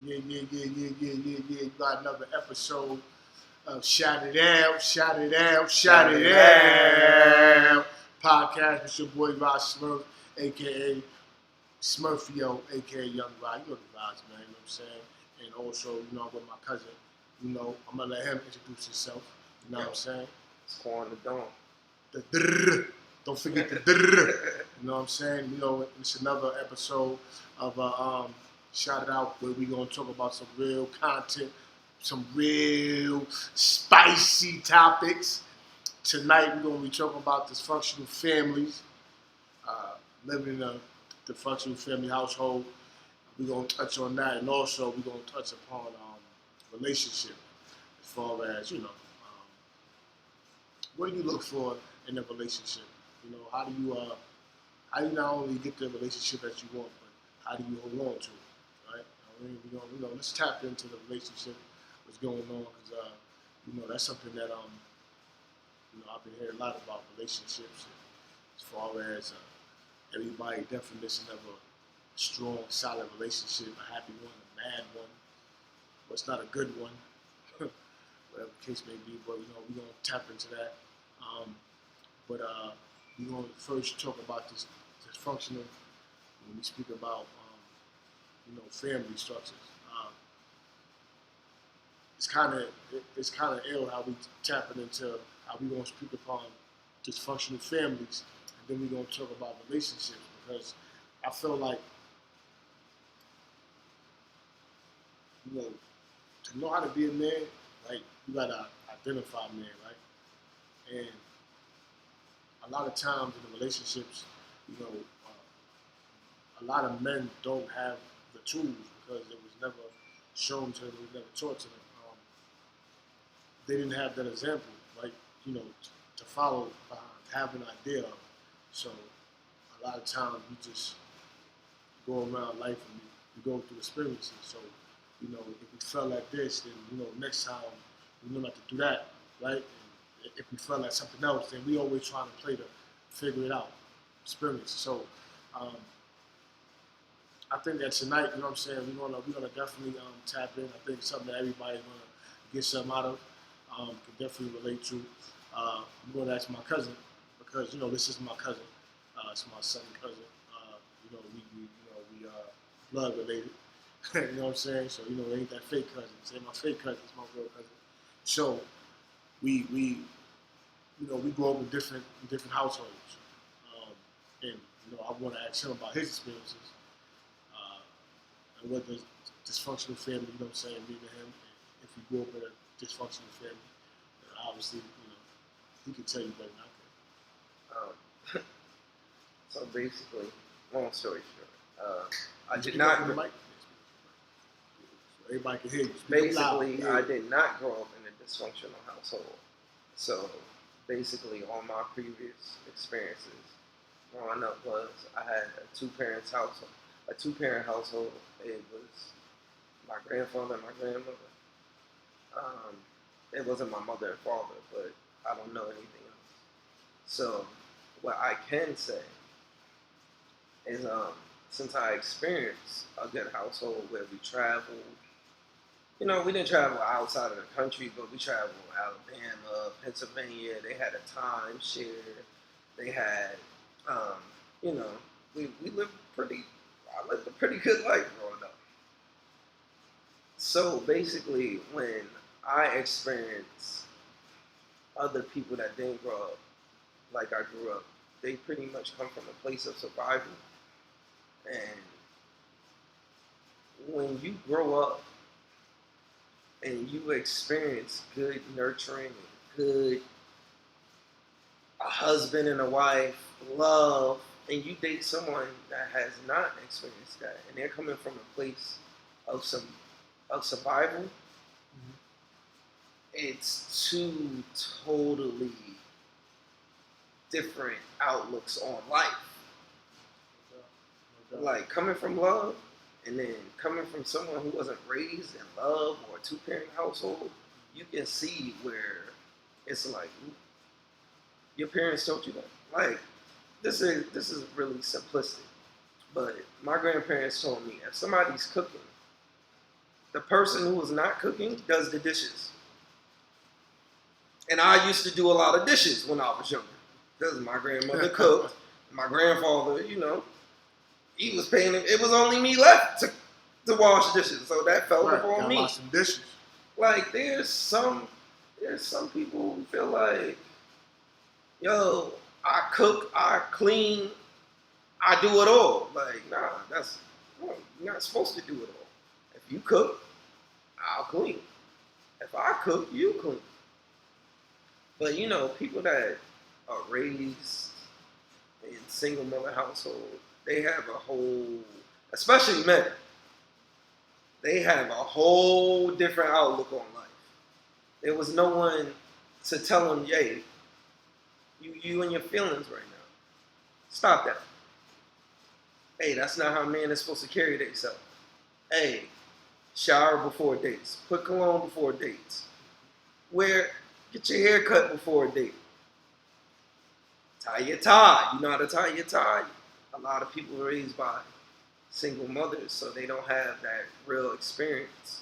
You got another episode of Shout It Out podcast with your boy Rod Smurf, aka Smurfio, aka Young Rod. You know the vibes, man. You know what I'm saying? And also, I'm with my cousin. I'm gonna let him introduce himself. You know what I'm saying? It's Quan the Dawn. The drrr. Don't forget the drrr. You know what I'm saying? It's another episode of Shout It Out, where we gonna talk about some real content, some real spicy topics. Tonight we're gonna be talking about dysfunctional families, living in a dysfunctional family household. We're gonna touch on that, and also we're gonna touch upon relationship, as far as what do you look for in a relationship? How do you not only get the relationship that you want, but how do you hold on to it, right? Let's tap into the relationship, what's going on, because that's something that I've been hearing a lot about relationships, as far as everybody's definition of a strong, solid relationship, a happy one, a mad one, what's not a good one, whatever the case may be. But we're gonna tap into that. But we're gonna first talk about this dysfunctional when we speak about family structures. It's kind of ill how we tapping into how we gonna speak upon dysfunctional families, and then we're gonna talk about relationships, because I feel like to know how to be a man, like, you gotta identify man, right? And a lot of times in the relationships, a lot of men don't have the tools, because it was never shown to them, it was never taught to them. They didn't have that example, like, to follow behind, have an idea of. So a lot of times you just go around life and you go through experiences. So, if we felt like this, then, next time we know not to do that, right? And if we felt like something else, then we always trying to play to figure it out, experience. So, I think that tonight, we're gonna definitely tap in. I think it's something that everybody's gonna get something out of, can definitely relate to. I'm gonna ask my cousin, because this is my cousin. It's my second cousin. We blood related. You know what I'm saying? So it ain't that fake cousin. Say my fake cousin, it's my real cousin. So we grow up in different households, and I want to ask him about his experiences, and what the dysfunctional family, mean to him. If he grew up in a dysfunctional family, obviously he can tell you better than I can. So basically, long story short, I did not. Everybody can hear you. Basically, I did not grow up in a dysfunctional household. So basically, all my previous experiences growing up was I had a two-parent household. It was my grandfather and my grandmother. It wasn't my mother and father, but I don't know anything else. So what I can say is, since I experienced a good household where we traveled, we didn't travel outside of the country, but we traveled Alabama, Pennsylvania. They had a timeshare. They had, we lived I lived a pretty good life growing up. So basically, when I experienced other people that didn't grow up like I grew up, they pretty much come from a place of survival. And when you grow up and you experience good nurturing, good a husband and a wife, love, and you date someone that has not experienced that, and they're coming from a place of survival, it's two totally different outlooks on life. Like, coming from love, and then coming from someone who wasn't raised in love or a two-parent household, you can see where it's like, your parents taught you that. Like, this is really simplistic, but my grandparents told me if somebody's cooking, the person who is not cooking does the dishes. And I used to do a lot of dishes when I was younger. Because my grandmother cooked. My grandfather, he was paying it. It was only me left to wash dishes. So that fell upon me. Wash some dishes. Like there's some people who feel like, yo, I cook, I clean, I do it all. Like, nah, you're not supposed to do it all. If you cook, I'll clean. If I cook, you clean. But people that are raised in single mother household, they have a whole, especially men, they have a whole different outlook on life. There was no one to tell them, "Hey, you in your feelings right now. Stop that. Hey, that's not how a man is supposed to carry themselves. Hey, shower before dates. Put cologne before dates. Get your hair cut before a date. Tie your tie. You know how to tie your tie? A lot of people are raised by single mothers, so they don't have that real experience.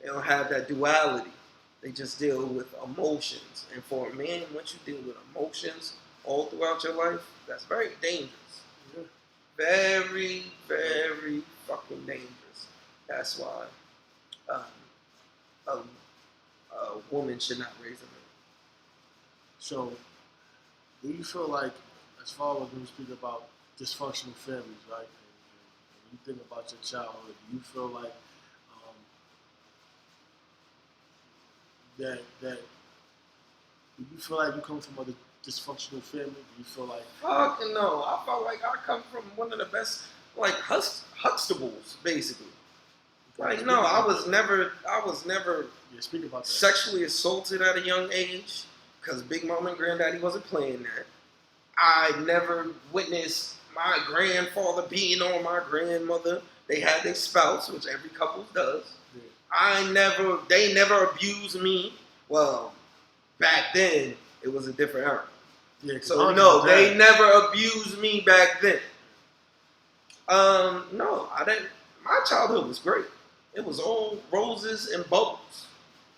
They don't have that duality. They just deal with emotions. And for a man, once you deal with emotions all throughout your life, that's very dangerous. Yeah. Very, very fucking dangerous. That's why a woman should not raise a man. So, do you feel like, as far as when we speak about dysfunctional families, right? And you think about your childhood, do you feel like that do you feel like you come from a dysfunctional family? Do you feel like fucking no? I felt like I come from one of the best, like Huxtables, basically. Like no, I was never speak about that. Sexually assaulted at a young age because Big Mama and Granddaddy wasn't playing that. I never witnessed my grandfather beating on my grandmother. They had their spouse, which every couple does. Yeah. They never abused me. Well, back then it was a different era. Yeah, so no, they never abused me back then. No, I didn't. My childhood was great. It was all roses and bubbles.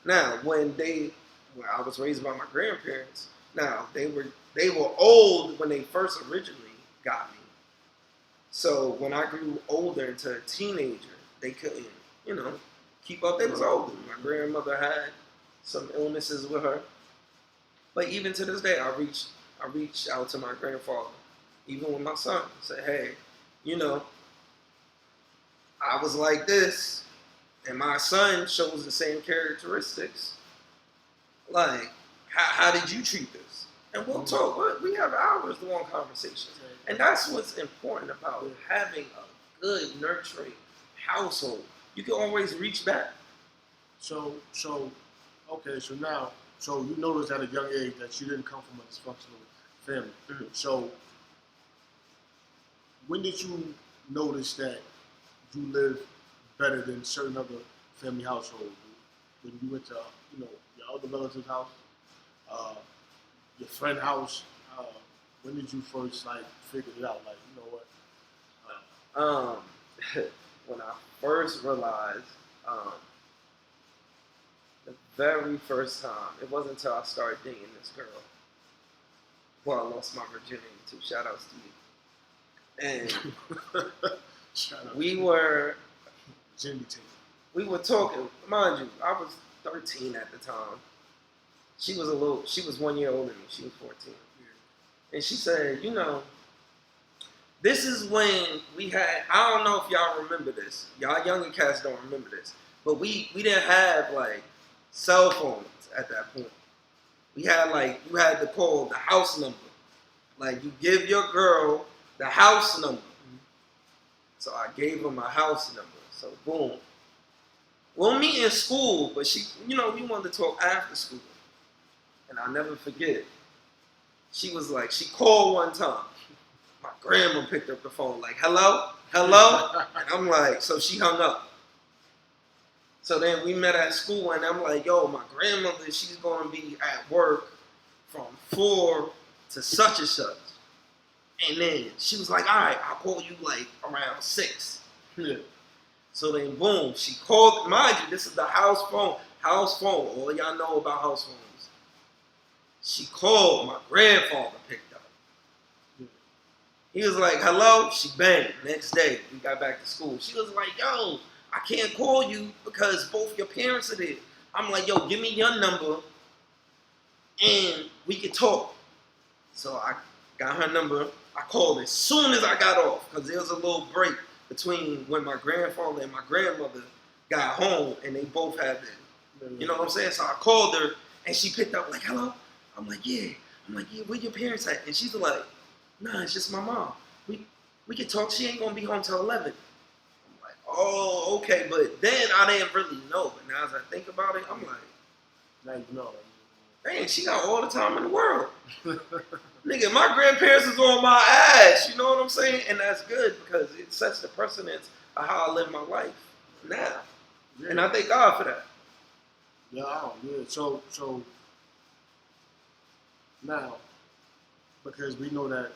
Now, when I was raised by my grandparents, now they were old when they first originally got me. So when I grew older into a teenager, they couldn't, keep up. They was older. My grandmother had some illnesses with her. But even to this day, I reach out to my grandfather, even with my son, say, hey, I was like this, and my son shows the same characteristics. Like, how did you treat this? And we'll talk. We have hours long conversations. And that's what's important about having a good, nurturing household. You can always reach back. So you noticed at a young age that you didn't come from a dysfunctional family. Mm-hmm. So when did you notice that you lived better than certain other family households? When you went to, your other relative's house, your friend's house, when did you first figure it out? Like, you know what? When I first realized, the very first time, it wasn't until I started dating this girl, who I lost my virginity to. Shout outs to you. And we were talking. Mind you, I was 13 at the time. She was 1 year older than me. She was 14. Yeah. And she said, this is when we had, I don't know if y'all remember this. Y'all younger cats don't remember this. But we didn't have cell phones at that point. We had you had to call the house number. You give your girl the house number. Mm-hmm. So I gave her my house number. So boom. We'll meet in school, but she, we wanted to talk after school. And I'll never forget. She was she called one time. My grandma picked up the phone hello? And I'm so she hung up. So then we met at school and I'm yo, my grandmother, she's going to be at work from 4 to such and such. And then she was all right, I'll call you around 6. Yeah. So then, boom, she called. Mind you, this is the house phone. House phone. All y'all know about house phones. She called. My grandfather picked up. He was like, hello. She banged. Next day, we got back to school. She was like, yo, I can't call you because both your parents are there. I'm like, yo, give me your number and we can talk. So I got her number. I called as soon as I got off because there was a little break between when my grandfather and my grandmother got home and they both had that. You know what I'm saying? So I called her and she picked up like, hello? I'm like, yeah. I'm like, yeah, where your parents at? And she's like, nah, it's just my mom. We can talk. She ain't going to be home till 11. I'm like, oh, okay. But then I didn't really know. But now as I think about it, I'm like, now you know. dang, she got all the time in the world. Nigga, my grandparents is on my ass. You know what I'm saying? And that's good because it sets the precedence of how I live my life now. Yeah. And I thank God for that. Yeah, yeah. So now, because we know that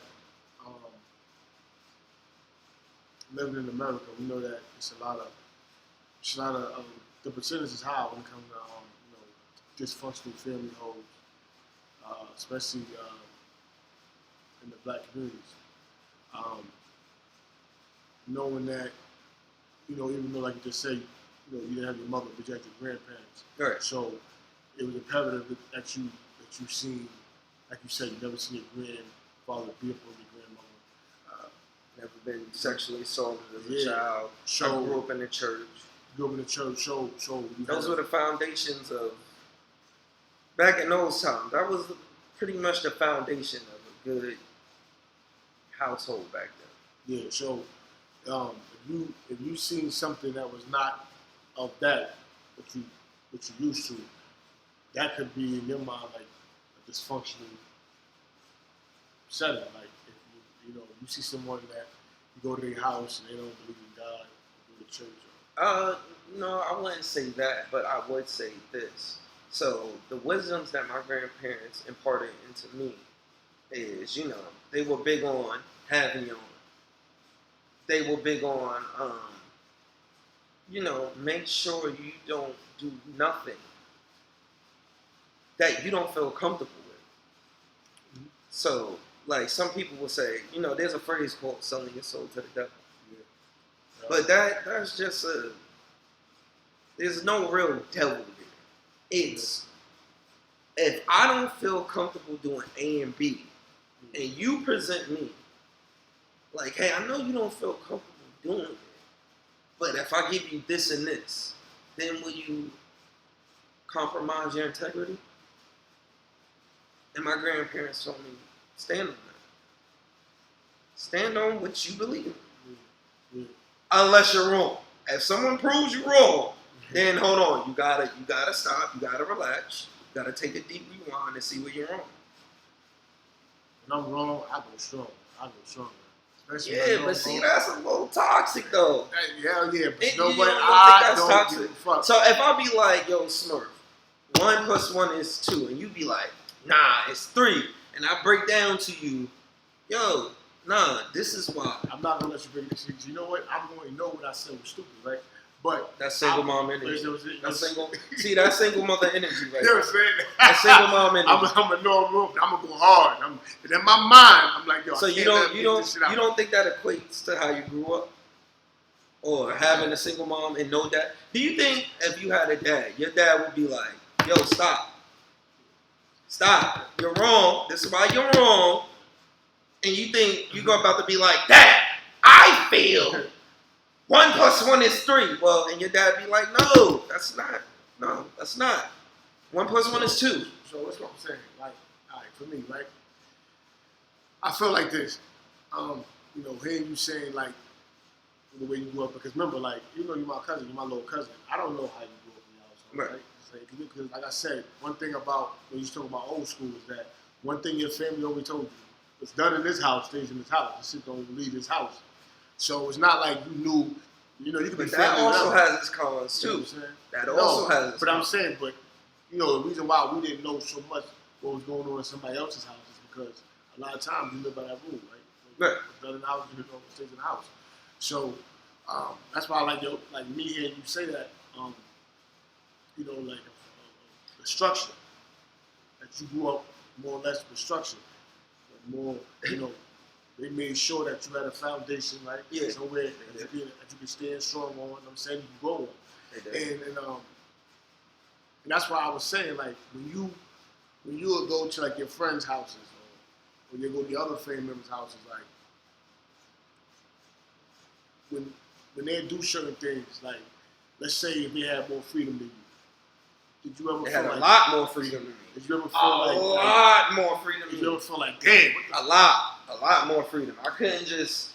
living in America, we know that it's a lot of the percentage is high when it comes to dysfunctional family homes, especially in the black communities. Knowing that, even though like you just say, you didn't have your mother, but you had your grandparents. Right. So it was imperative that you seen, like you said, you never seen your grandfather beat up on your grandmother. Never been sexually assaulted as a child. So I grew up in the church. Grew up in the church. So those were the foundations of back in those times. That was pretty much the foundation of a good household back then. Yeah. So if you seen something that was not of that, what you used to, that could be in your mind like a dysfunctional setting. Like if you see someone that you go to their house and they don't believe in God, go to church. No, I wouldn't say that, but I would say this. So the wisdoms that my grandparents imparted into me is, they were big on having your own. They were big on, make sure you don't do nothing that you don't feel comfortable with. Mm-hmm. So, like some people will say, there's a phrase called selling your soul to the devil. Yeah. But that's just there's no real devil there. It's, if I don't feel comfortable doing A and B, and you present me, like, hey, I know you don't feel comfortable doing it, but if I give you this and this, then will you compromise your integrity? And my grandparents told me, stand on that. Stand on what you believe in. Mm-hmm. Unless you're wrong. If someone proves you wrong, then hold on. You gotta stop. You gotta relax. You gotta take a deep rewind and see where you're wrong. When I'm wrong, I go strong. Yeah, but see, that's a little toxic though. Yeah, but I don't give a fuck. So if I be like, yo, Smurf, 1 + 1 is 2, and you be like, nah, it's 3, and I break down to you, yo, nah, this is why. I'm not gonna let you break this. You know what? I'm going to know what I said was stupid, right? But that's single mom energy. That's single mother energy, right? You know what I'm saying? That's single mom energy. I'm a normal. I'm gonna go hard. And in my mind, I'm like, yo. So you don't think that equates to how you grew up, or having a single mom and no dad? Do you think if you had a dad, your dad would be like, yo, stop, you're wrong. This is why you're wrong, and you think you're about to be like, Dad, I feel 1 + 1 is 3. Well, and your dad be like, no, that's not. 1 + 1 is 2. So what's what I'm saying? Like, all right, for me, right? I feel like this. Hearing you saying like the way you grew up, because remember, like, you're my cousin, you're my little cousin. I don't know how you grew up in your household, right? Because like I said, one thing about when you talk about old school is that one thing your family always told you: what's done in this house stays in this house. This shit don't leave this house. So it's not like you knew, you could be family. But that also has its cons too. That also has its cons. But I'm saying, the reason why we didn't know so much what was going on in somebody else's house is because a lot of times you live by that rule, right? What's done in the house, you know, stays in the house. So That's why I like me hearing you say that. Like the structure that you grew up more or less with structure, more they made sure that you had a foundation, right? Yeah. Somewhere that you can stand strong on. You know what I'm saying, you can go on. And that's why I was saying, like, when you would go to like your friends' houses or you go to the other family members' houses, like when they do certain things, like let's say if they had more freedom than you, did you ever They feel had like a lot more freedom than me? Did you ever feel a lot more freedom than me? Did you ever feel like, damn? A lot more freedom. I couldn't just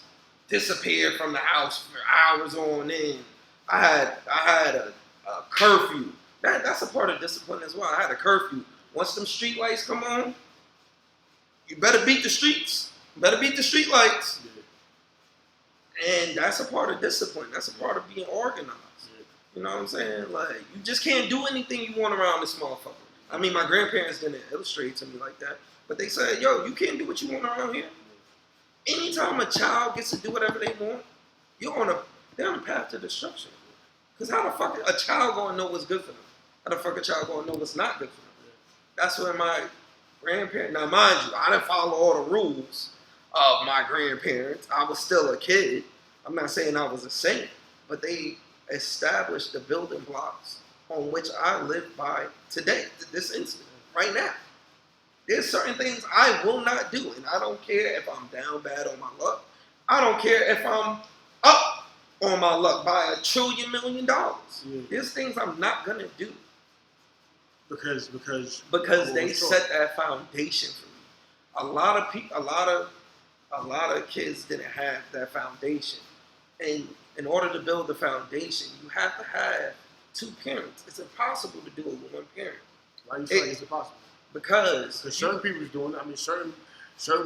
disappear from the house for hours on end. I had a curfew. That's a part of discipline as well. I had a curfew. Once them street lights come on, you better beat the streets. You better beat the street lights. Yeah. And that's a part of discipline. That's a part of being organized. Yeah. You know what I'm saying? Like, you just can't do anything you want around this motherfucker. I mean, my grandparents didn't illustrate to me like that, but they said, yo, you can't do what you want around here. Anytime a child gets to do whatever they want, they're on a path to destruction. Because how the fuck a child gonna know what's good for them? How the fuck a child gonna know what's not good for them? That's where my grandparents, now mind you, I didn't follow all the rules of my grandparents. I was still a kid. I'm not saying I was a saint, but they established the building blocks on which I live by today, this instant, right now. There's certain things I will not do, and I don't care if I'm down bad on my luck. I don't care if I'm up on my luck by $1 trillion million. Yeah. There's things I'm not gonna do because they set that foundation for me. A lot of people, a lot of kids didn't have that foundation, and in order to build the foundation, you have to have two parents. It's impossible to do it with one parent. Why do you feel like it's impossible? Because certain people is doing it. I mean, certain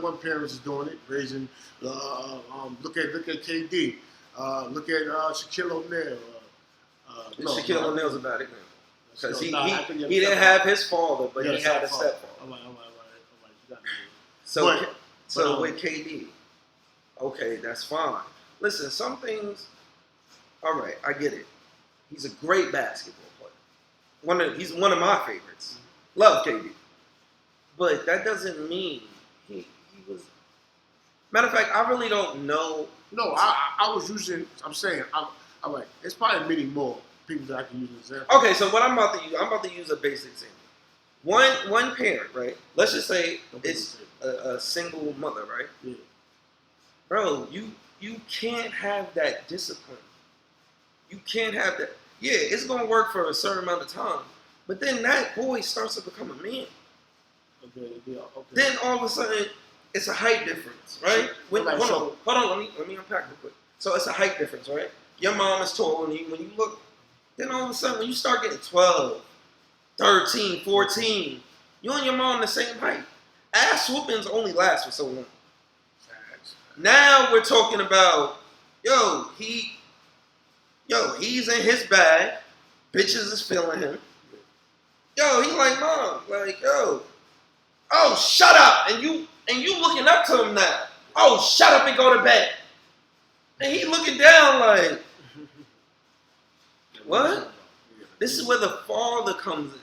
one parents is doing it, raising. Look at KD. Look at Shaquille O'Neal. Shaquille O'Neal's about it now. Because he didn't have his father, but he had a stepfather. All right. So with KD, okay, that's fine. Listen, some things. All right, I get it. He's a great basketball player. He's one of my favorites. Love KD. But that doesn't mean he was. Matter of fact, I really don't know. No, I was using. I'm saying I'm like, it's probably many more people that I can use as example. Okay, so what I'm about to use a basic example. One parent, right? Let's just say it's a single mother, right? Yeah. Bro, you can't have that discipline. You can't have that. Yeah, it's gonna work for a certain amount of time, but then that boy starts to become a man. Okay. Then all of a sudden, it's a height difference, right? Hold on, let me unpack real quick. So it's a height difference, right? Your mom is taller than you. When you look, then all of a sudden, when you start getting 12, 13, 14, you and your mom the same height. Ass whoopings only last for so long. Now we're talking about, he's in his bag. Bitches is feeling him. He like, mom, like, oh, shut up. And you looking up to him now. Oh, shut up and go to bed. And he looking down like, what? This is where the father comes in.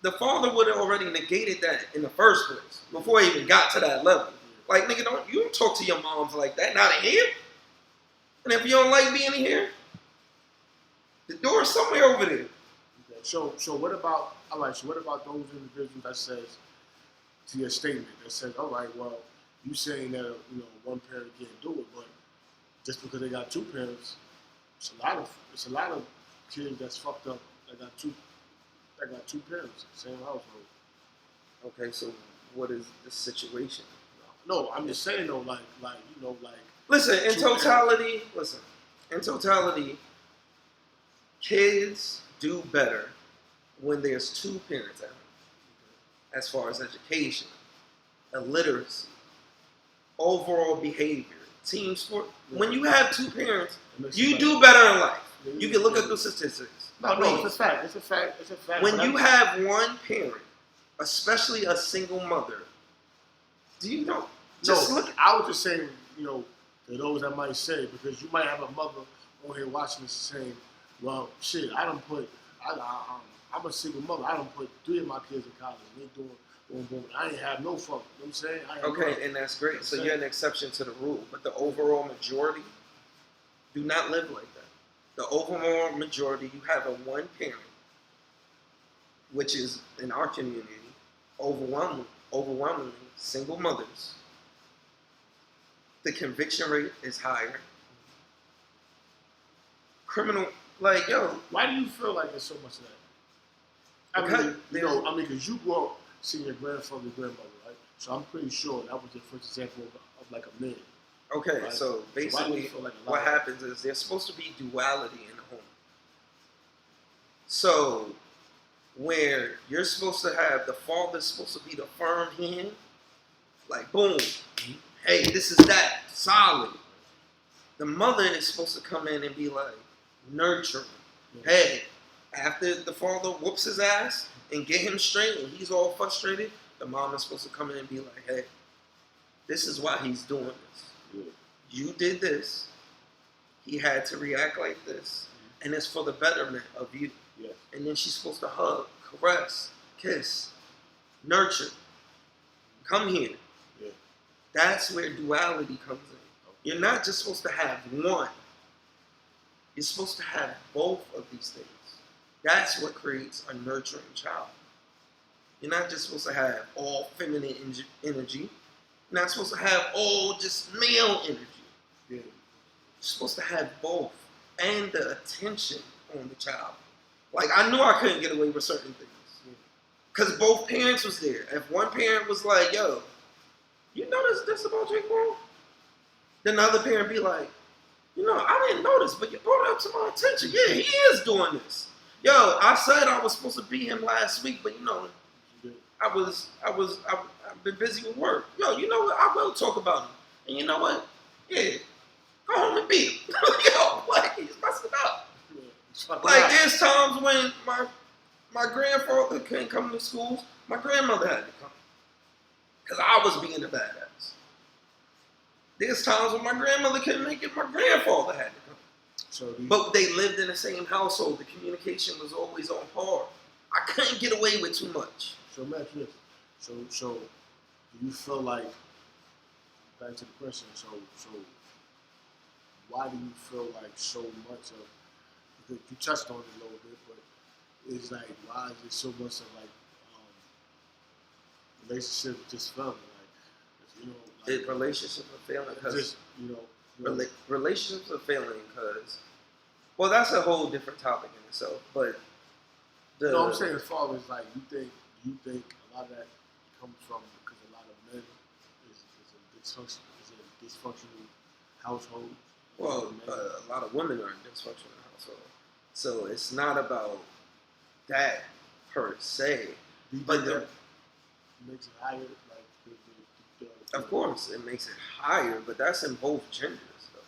The father would have already negated that in the first place before he even got to that level. Like, nigga, you don't talk to your moms like that, not in here. And if you don't like being in here, the door's somewhere over there. So what about those individuals that says to your statement that says, all right, well, you saying that one parent can't do it, but just because they got two parents, it's a lot of kids that's fucked up that got two parents, same household. Okay, so what is the situation? No, I'm just saying though, like. Listen, in totality, kids do better when there's two parents at home. As far as education, illiteracy, overall behavior, team sport. When you have two parents, you do better in life. You can look at the statistics. No, it's a fact. When you have one parent, especially a single mother, do you know? I was just saying, to There are those that might say, because you might have a mother on here watching this saying, well, shit, I'm a single mother. I don't put 3 of my kids in college. They doing boom, boom. I ain't have no fuck. You know what I'm saying? Okay, and that's great. So you're an exception to the rule. But the overall majority do not live like that. The overall majority, you have a one parent, which is in our community, overwhelmingly single mothers. The conviction rate is higher. Criminal, like, yo. Why do you feel like there's so much of that? Because you grew up seeing your grandfather, grandmother, right? So I'm pretty sure that was your first example of like a man. Okay, right? So basically, what happens is there's supposed to be duality in the home. So where you're supposed to have the father's supposed to be the firm hand, like boom, hey, this is that, solid. The mother is supposed to come in and be like nurturing. Hey, after the father whoops his ass and get him straight and he's all frustrated, the mom is supposed to come in and be like, hey, this is why he's doing this. Yeah. You did this. He had to react like this. And it's for the betterment of you. Yeah. And then she's supposed to hug, caress, kiss, nurture. Come here. Yeah. That's where duality comes in. Okay. You're not just supposed to have one. You're supposed to have both of these things. That's what creates a nurturing child. You're not just supposed to have all feminine energy. You're not supposed to have all just male energy. Yeah. You're supposed to have both and the attention on the child. Like, I knew I couldn't get away with certain things. Because both parents was there. If one parent was like, yo, you notice this about Jake Paul? Then the other parent be like, you know, I didn't notice, but you brought it up to my attention. Yeah, he is doing this. Yo, I said I was supposed to beat him last week, but you know, I've been busy with work. Yo, you know what? I will talk about him. And you know what? Yeah, go home and beat him. Yo, like, he's messing up. Like, there's times when my grandfather couldn't come to school. My grandmother had to come. Because I was being a badass. There's times when my grandmother couldn't make it. My grandfather had to come. But they lived in the same household. The communication was always on par. I couldn't get away with too much. So, Matt, so do you feel like, back to the question, so why do you feel like so much of, because you touched on it a little bit, but it's like, why is there so much of like relationship just failing? Like, you know, like, relationships are failing because just, you know, relationships are failing because, well, that's a whole different topic in itself. But no, I'm saying as far as like you think a lot of that comes from because a lot of men is a dysfunctional household. Well, a lot of women are in dysfunctional household, so it's not about that per se. But that makes it higher, like of course, it makes it higher, but that's in both genders, though.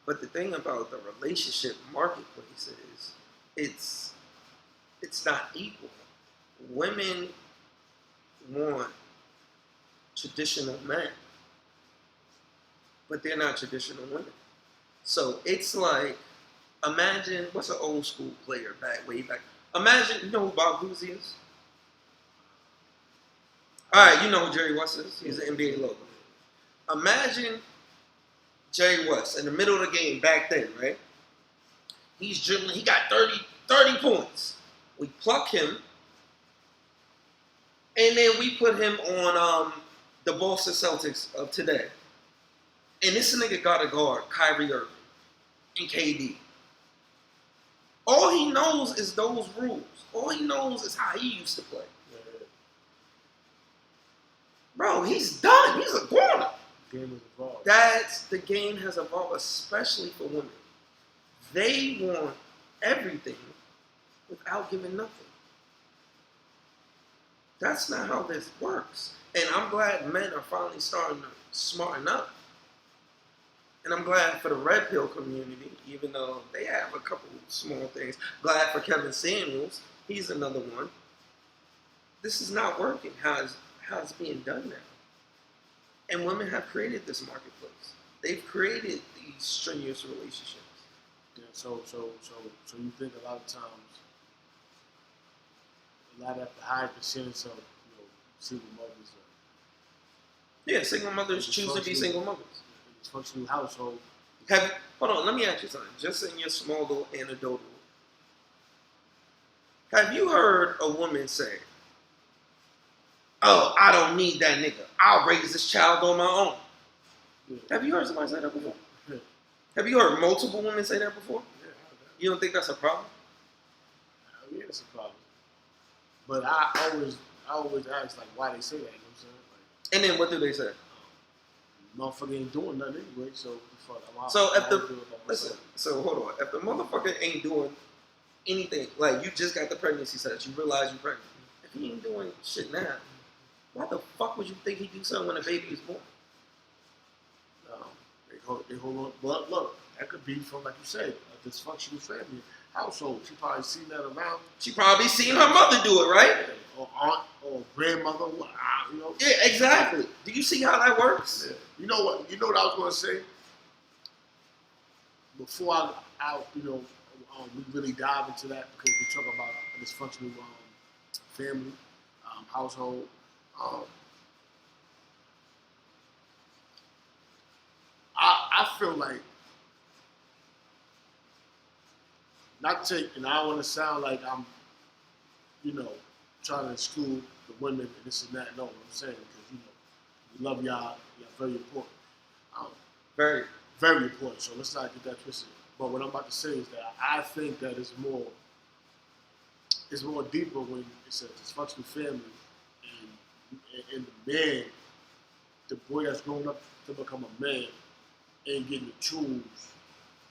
But the thing about the relationship marketplace is, it's not equal. Women want traditional men, but they're not traditional women. So it's like, imagine, what's an old school player way back? Imagine, you know who Bob Cousy is? All right, you know who Jerry West is? He's an NBA logo. Imagine Jerry West in the middle of the game back then, right? He's dribbling, he got 30 points. We pluck him, and then we put him on the Boston Celtics of today. And this nigga got a guard, Kyrie Irving, and KD. All he knows is those rules. All he knows is how he used to play. Bro, he's done. He's a corner. The game has evolved. The game has evolved, especially for women. They want everything without giving nothing. That's not how this works. And I'm glad men are finally starting to smarten up. And I'm glad for the red pill community, even though they have a couple small things. Glad for Kevin Samuels. He's another one. This is not working how it's being done now. And women have created this marketplace. they've created these strenuous relationships. Yeah. So you think a lot of times, a lot of the high percentage of single mothers Yeah, single mothers choose to be single mothers. in a dysfunctional household. Hold on, let me ask you something. Just in your small little anecdotal, have you heard a woman say, "Oh, I don't need that nigga. I'll raise this child on my own"? Yeah. Have you heard somebody say that before? Yeah. Have you heard multiple women say that before? Yeah, You don't think that's a problem? yeah, it's a problem. But I always ask like why they say that. You know what I'm saying? Like, And then what do they say? motherfucker ain't doing nothing anyway. So the fuck. So if the listen, so hold on. If the motherfucker ain't doing anything, like you just got the pregnancy test, you realize you're pregnant. If he ain't doing shit now, why the fuck would you think he'd do something when a baby is born? They hold on. But look, that could be from, like you said, a dysfunctional family household. She probably seen that around. She probably seen her mother do it, right? Or aunt or grandmother. You know. Yeah, exactly. Do you see how that works? Yeah. You know what? You know what I was gonna say. Before we really dive into that because we talk about a dysfunctional family household. I feel like not to, and I don't want to sound like I'm, trying to exclude the women and this and that. No, I'm saying because we love y'all. Y'all very important. Very, very important. So let's not get that twisted. But what I'm about to say is that I think that it's more deeper when it's a dysfunctional family and the man, the boy that's grown up to become a man, ain't getting the tools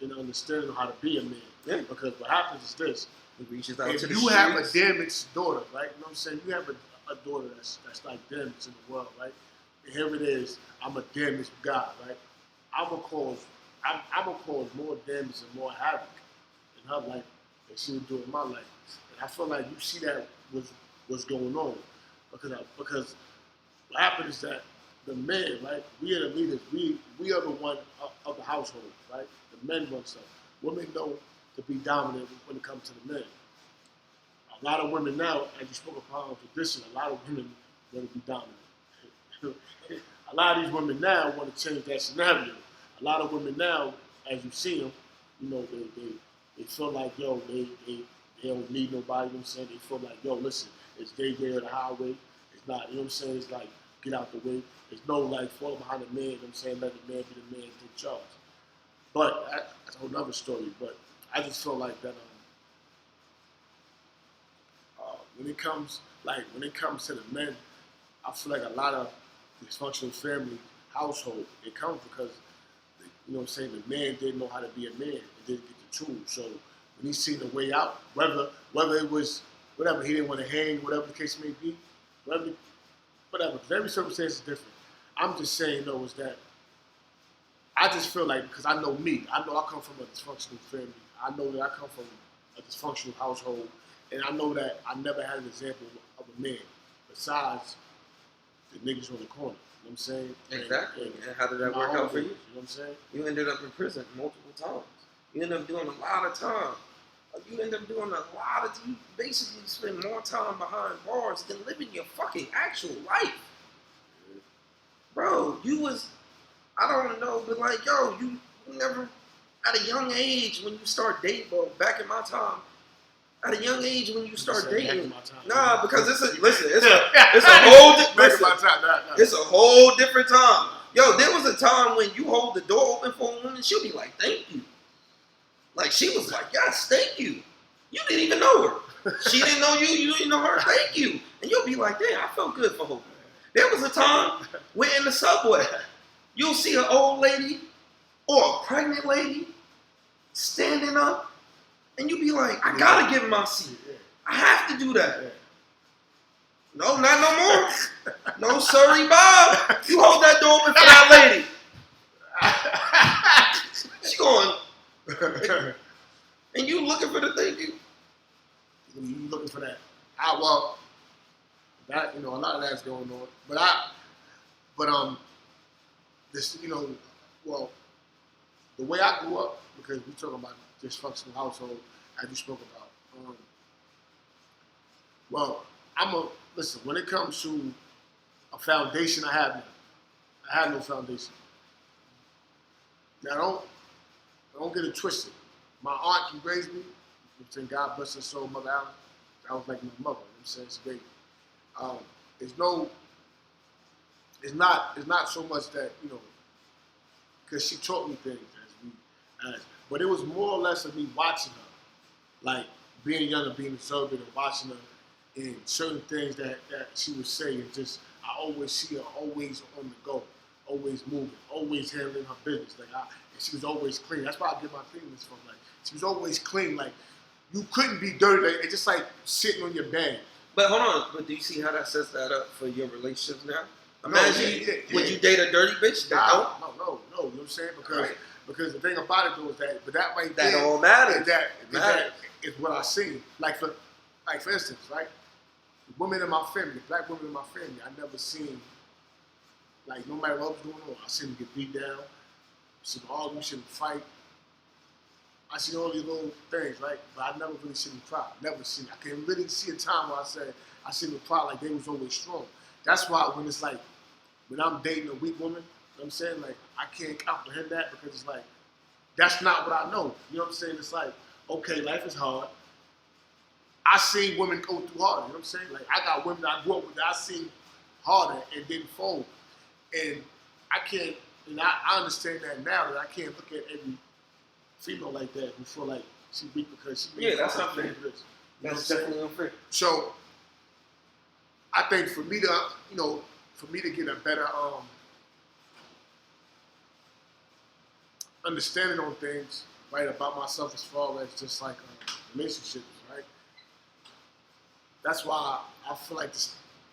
and understanding how to be a man. Yeah. Because what happens is this. He reaches out if to the you have a streets. damaged daughter, right? You know what I'm saying? You have a daughter that's like damaged in the world, right? And here it is, I'm a damaged guy, right? I'm gonna cause more damage and more havoc in her life than she would do in my life. And I feel like you see that what's going on. Because what happens is that the men, right? We are the leaders. We are the one of the household, right? The men run stuff. Women know to be dominant when it comes to the men. A lot of women now, as you spoke upon tradition, a lot of women want to be dominant. A lot of these women now want to change that scenario. A lot of women now, as you see them, they feel like, yo, they don't need nobody, you know what I'm saying? They feel like, yo, listen, it's day of the highway. It's not, you know what I'm saying? It's like, get out the way. There's no, like, fall behind the man, you know what I'm saying? Let the man be the man and take charge. But that's a whole other story. But I just feel like that when it comes to the men, I feel like a lot of dysfunctional family household, it comes because, you know what I'm saying, the man didn't know how to be a man and didn't get the tools. So when he seen the way out, whether it was whatever, he didn't want to hang, whatever the case may be, whatever, because every circumstance is different. I'm just saying though is that I just feel like, because I know me, I know I come from a dysfunctional family. I know that I come from a dysfunctional household, and I know that I never had an example of a man besides the niggas on the corner. You know what I'm saying? Exactly. And how did that work out for you? You know what I'm saying? You ended up in prison multiple times. You ended up doing a lot of time. You basically spend more time behind bars than living your fucking actual life. Bro, I don't know, but like, yo, you never, at a young age when you start dating, bro, back in my time, at a young age when you start dating, nah, because it's a whole different time. Yo, there was a time when you hold the door open for a woman, she'll be like, thank you. Like, she was like, yes, thank you. You didn't even know her. She didn't know you, you didn't know her, thank you. And you'll be like, damn, I felt good for her. There was a time where in the subway, you'll see an old lady or a pregnant lady standing up, and you'll be like, I gotta give my seat. I have to do that. No, not no more. No, sorry, Bob. You hold that door open for that lady. She going, and you looking for the thank you. You looking for that. That, a lot of that's going on. But this, the way I grew up, because we talking about dysfunctional household, as you spoke about. Well, listen. When it comes to a foundation, I have none. I have no foundation. Now don't get it twisted. My aunt who raised me, saying God bless her soul, Mother Allen, that was like my mother. You know what I'm saying? It's great. There's no, it's not so much that, because she taught me things but it was more or less of me watching her, like being young and being observant and watching her in certain things that she would say, and just I always see her always on the go, always moving, always handling her business. And she was always clean. That's why I get my cleanness from. Like she was always clean. Like you couldn't be dirty. Like, it's just like sitting on your bed. But hold on. But do you see how that sets that up for your relationships now? Imagine, would you date a dirty bitch? No. You know what I'm saying? Because the thing about it though is that right there, that all matters. That is what I see. Like for instance, right? Women in my family, black women in my family, I never seen, like, no matter what was going on, I seen them get beat down, seen them argue, seen them fight. I seen all these little things, right? But I never really seen them cry. Never seen it. I can really see a time where I seen them cry like they was always strong. That's why when it's like, when I'm dating a weak woman, you know what I'm saying? Like, I can't comprehend that because it's like, that's not what I know. You know what I'm saying? It's like, okay, life is hard. I seen women go through harder, you know what I'm saying? Like, I got women that I grew up with that I seen harder and didn't fold. And I understand that now, that I can't look at every female like that who feel like she weak because she made that's not fair. That's definitely unfair. So, I think for me to get a better understanding on things, right, about myself as far as just like relationships, right? That's why I feel like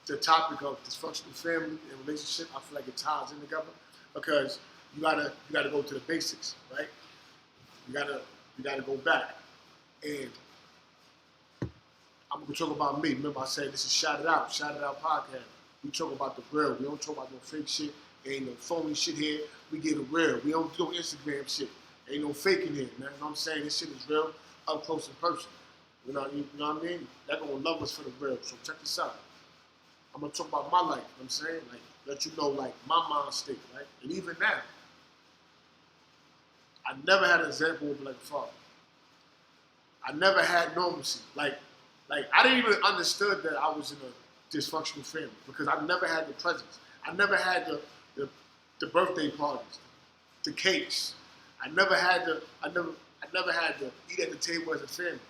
the topic of dysfunctional family and relationship, I feel like it ties in together because you gotta go to the basics, right? You gotta go back. And I'm gonna talk about me. Remember I said this is Shout It Out podcast. We talk about the real. We don't talk about no fake shit. Ain't no phony shit here. We get it real. We don't do Instagram shit. Ain't no faking here, man. You know what I'm saying? This shit is real, up close and personal. You know what I mean? They're gonna love us for the real. So check this out. I'm gonna talk about my life, you know what I'm saying? Like, let you know, like, my mind state, right? And even now, I never had an example of like a father. I never had normalcy. Like I didn't even understood that I was in a dysfunctional family because I never had the presents. I never had the birthday parties, the cakes. I never had to eat at the table as a family.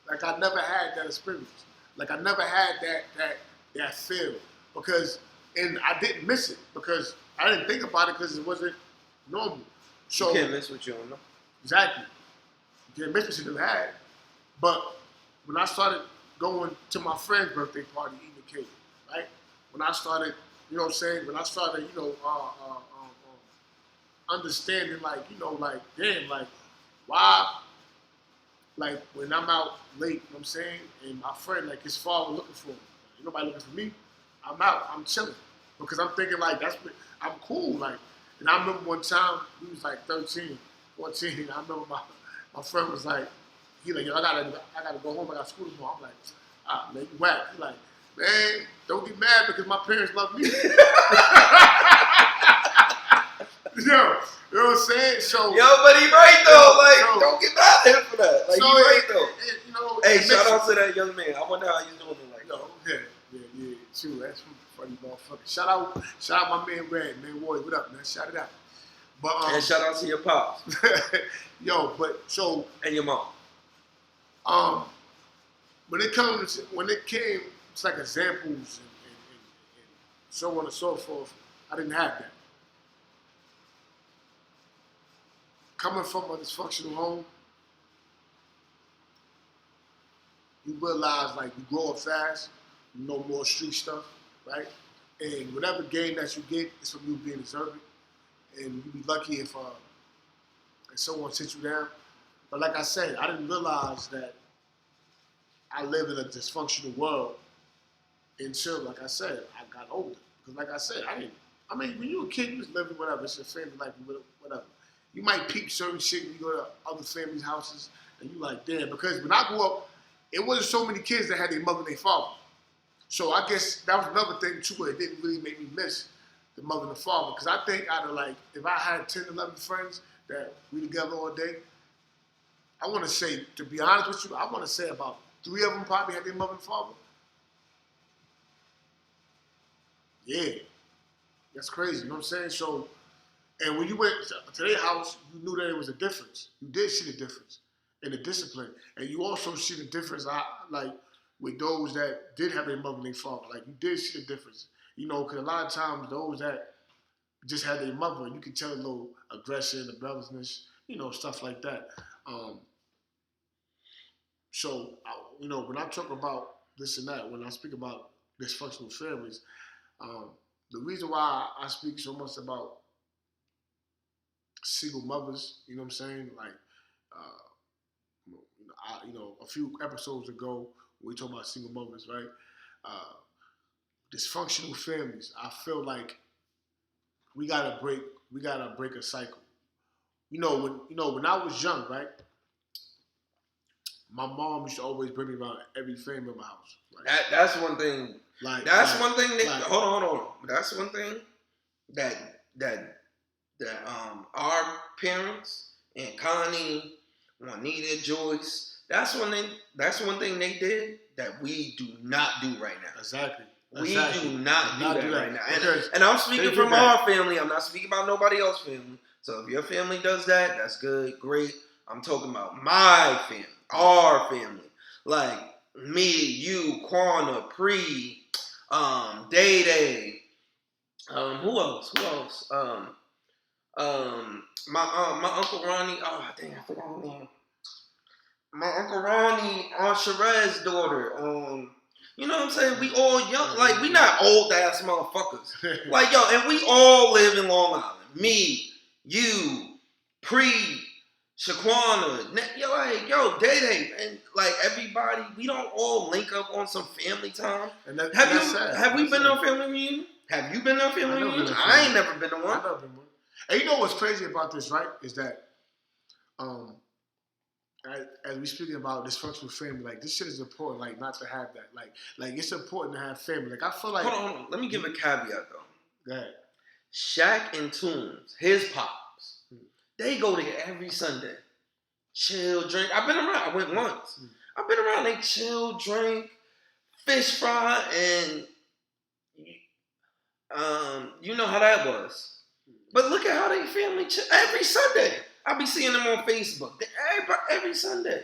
Like I never had that experience. Like I never had that feel and I didn't miss it because I didn't think about it because it wasn't normal. So you can't miss what you don't know. Exactly. You can't miss what you never had. But when I started going to my friend's birthday party, eating the cake, right? When I started, you know what I'm saying? When I started, understanding, like, damn, like, why, like, when I'm out late, you know what I'm saying? And my friend, like, his father looking for him. Ain't nobody looking for me. I'm out. I'm chilling. Because I'm thinking, like, I'm cool. Like, and I remember one time, we was like 13, 14, and I remember my friend was like, he like, yo, I gotta go home. I got school tomorrow. I'm like, man, you whack. He like, man, don't get mad because my parents love me. You know what I'm saying? So, but he right though. Like, don't get mad at him for that. Like, he right though. Hey, shout out to that young man. I wonder how he's doing it. Like, yeah. True. That's funny, motherfucker. Shout out my man Red, man. Warrior, what up, man? Shout it out. But and shout out to your pops. Yo, but so and your mom. When it came to like examples and so on and so forth, I didn't have that. Coming from a dysfunctional home, you realize like you grow up fast, you know more street stuff, right? And whatever game that you get is from you being observant, and you be lucky if someone sits you down. But like I said, I didn't realize that I live in a dysfunctional world until, like I said, I got older. Because like I said, when you were a kid, you was living whatever. It's your family life, whatever. you might peep certain shit when you go to other families' houses, and you like, damn. Because when I grew up, it wasn't so many kids that had their mother and their father. So I guess that was another thing too, where it didn't really make me miss the mother and the father. Because I think out of like, if I had 10, 11 friends that we together all day, I want to say, to be honest with you, I want to say about 3 of them probably had their mother and father. Yeah, that's crazy. You know what I'm saying? So, and when you went to their house, you knew that it was a difference. You did see the difference in the discipline, and you also see the difference. Like with those that did have their mother and their father, like you did see the difference. You know, because a lot of times those that just had their mother, you can tell a little aggression, the rebelliousness, you know, stuff like that. So, you know, when I talk about this and that, when I speak about dysfunctional families, um, the reason why I speak so much about single mothers, you know what I'm saying? Like, uh, a few episodes ago, we talked about single mothers, right? Uh, Dysfunctional families. I feel like we gotta break a cycle. When I was young, right? My mom used to always bring me around every family in my house. Like, that's one thing. One thing that hold on. That's one thing that our parents and Connie, Juanita, Joyce. That's one thing they did that we do not do right now. Exactly. We do not do that right now. And I'm speaking from our family. I'm not speaking about nobody else's family. So if your family does that, that's good, great. I'm talking about my family, our family. Like me, you, Quana, Pre, Day Day. Who else? My Uncle Ronnie. Oh dang, I forgot her name. My Uncle Ronnie, Aunt Sherez's daughter. You know what I'm saying? We all young, like we not old ass motherfuckers. Like yo, and we all live in Long Island. Me, you, Pre, Shaquana, Day Day, and like everybody. We don't all link up on some family time. And have we been on family reunion? Have you been on family reunion? I ain't never been to one. I've never been one. And you know what's crazy about this, right? Is that as we speaking about dysfunctional family, like this shit is important, like not to have that. Like it's important to have family. Like I feel like hold on. Let me give a caveat though. Go ahead. Shaq and Tunes, his pops, they go there every Sunday. Chill, drink. I've been around. I went once. I've been around. They chill, drink, fish fry, and you know how that was. But look at how they family chill every Sunday. I be seeing them on Facebook every Sunday.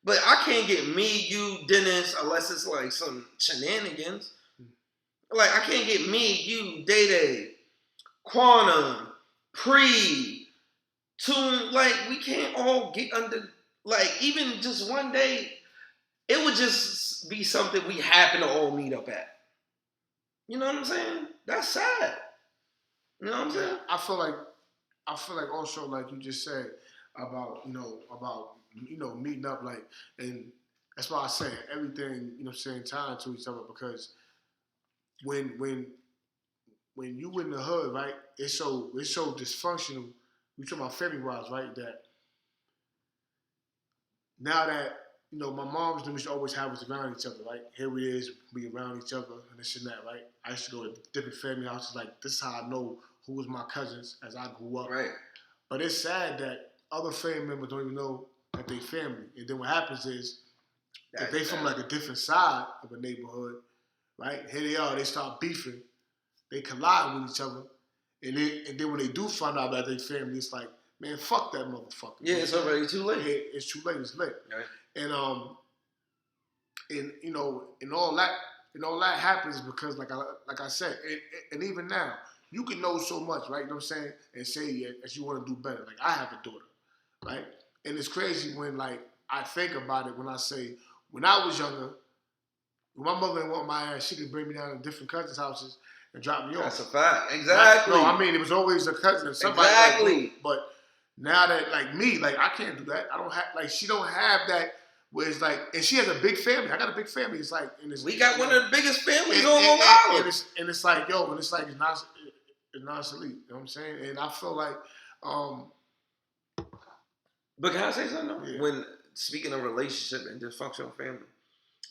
But I can't get me, you, Dennis, unless it's like some shenanigans. Like I can't get me, you, Day Day, Quantum, Pre, Tune. Like we can't all get under. Like even just one day, it would just be something we happen to all meet up at. You know what I'm saying? That's sad. You know what I'm saying? I feel like also like you just said about meeting up, like, and that's why I say everything, tied to each other, because when you in the hood, right, it's so dysfunctional. We talking about family wise, right? That now that my mom's used to always have us around each other, right? Here we is, we around each other and this and that, right? I used to go to different family houses. Like this is how I know who was my cousins as I grew up. Right. But it's sad that other family members don't even know that they family. And then what happens is, if they from like a different side of a neighborhood, right? Here they are, they start beefing, they collide with each other, and then when they do find out that they family, it's like, man, fuck that motherfucker. Yeah, it's already too late. It's too late. It's late. Right. And all that happens because, like I said, and even now, you can know so much, right? You know what I'm saying? And say that you want to do better. Like I have a daughter, right? And it's crazy when like I think about it when I say when I was younger, when my mother didn't want my ass, she could bring me down to different cousins' houses and drop me off. That's a fact. Exactly. No, I mean it was always a cousin or somebody. Exactly. But now that like me, like I can't do that. I don't have like she don't have that. Where it's like, and she has a big family. I got a big family. It's like, we got one of the biggest families on Long Island. And it's like, yo, and it's like it's not elite. You know what I'm saying? And I feel like, But can I say something? Yeah. When speaking of relationship and dysfunctional family,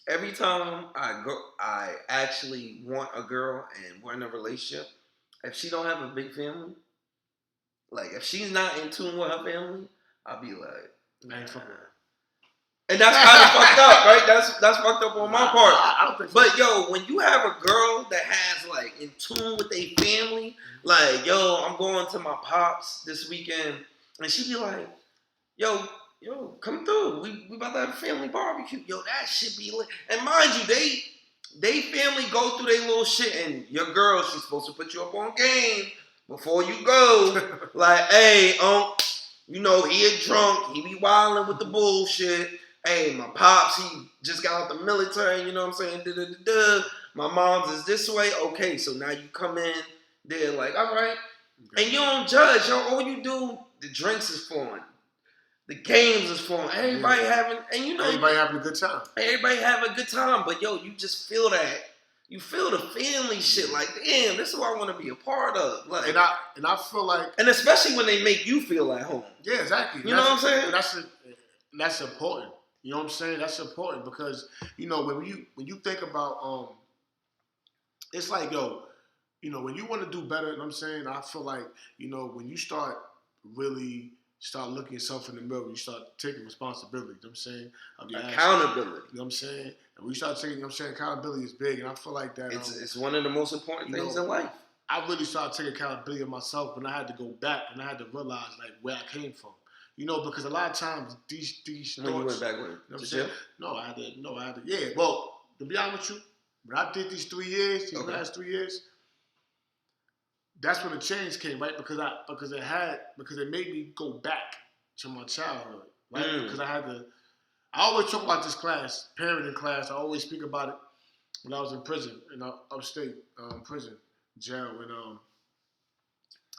every time I actually want a girl and we're in a relationship. If she don't have a big family, like if she's not in tune with her family, I'll be like, I ain't fucking with her. and that's kind of fucked up, right? That's fucked up on my part. I don't think so. But yo, when you have a girl that has like in tune with their family, like yo, I'm going to my pops this weekend, and she be like, yo, come through. We about to have a family barbecue. Yo, that shit be lit. And mind you, they family go through their little shit, and your girl, she's supposed to put you up on game before you go. Like, hey, you know, he a drunk, he be wilding with the bullshit. Hey, my pops, he just got out the military, you know what I'm saying? Da-da-da-da. My mom's is this way. Okay, so now you come in, they're like, all right. And you don't judge, yo. All you do, the drinks is flowing. The games is flowing. Everybody having, and you know, everybody having a good time. Everybody having a good time, but yo, you just feel that. You feel the family shit. Like, damn, this is what I want to be a part of. Like, and I feel like, and especially when they make you feel at home. Yeah, exactly. You know what I'm saying? That's important. You know what I'm saying? That's important because you know when you think about it's like yo, you know when you want to do better. You know what I'm saying? I feel like you know when you really start looking yourself in the mirror, you start taking responsibility. You know what I'm saying? Of your Accountability. actions. You know what I'm saying? And when you start taking, you know what I'm saying, accountability is big, and I feel like that it's one of the most important things in life. I really started taking accountability of myself when I had to go back and I had to realize like where I came from. You know, because a lot of times these when thoughts. You went back when? You know what I'm saying? No, I had to. Yeah, well, to be honest with you, when I did these 3 years, last 3 years, that's when the change came, right? Because it made me go back to my childhood, right? Because I always talk about this class, parenting class. I always speak about it when I was in prison, in upstate prison jail, when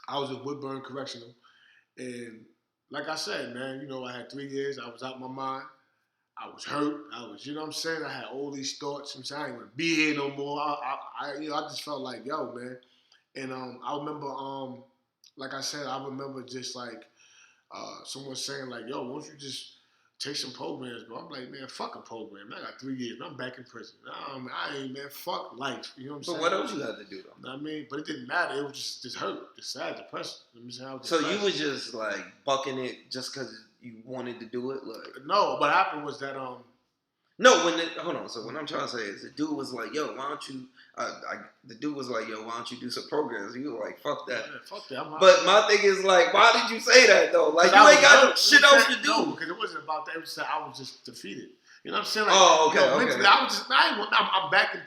I was at Woodburn Correctional, and like I said, man, you know, I had 3 years. I was out my mind. I was hurt. You know what I'm saying? I had all these thoughts. I'm saying I ain't gonna be here no more. I just felt like, yo, man. And I remember, like I said, I remember just like someone saying like, yo, why don't you just take some programs, bro? I'm like, man, fuck a program. I got 3 years. And I'm back in prison. I ain't, man, fuck life. You know what I'm saying? But what else you had to do, though? You know what I mean? But it didn't matter. It was just hurt, just sad, depression. So you was just like bucking it just because you wanted to do it? Like, no, what happened was that no, hold on. So what I'm trying to say is the dude was like, yo, why don't you the dude was like, yo, why don't you do some programs? You were like, fuck that. Yeah, fuck that. But my thing is like, why did you say that though? Like you ain't got shit else to do. No, because it wasn't about that. It was that I was just defeated. You know what I'm saying? Like, okay. Mentally, I was just I'm back in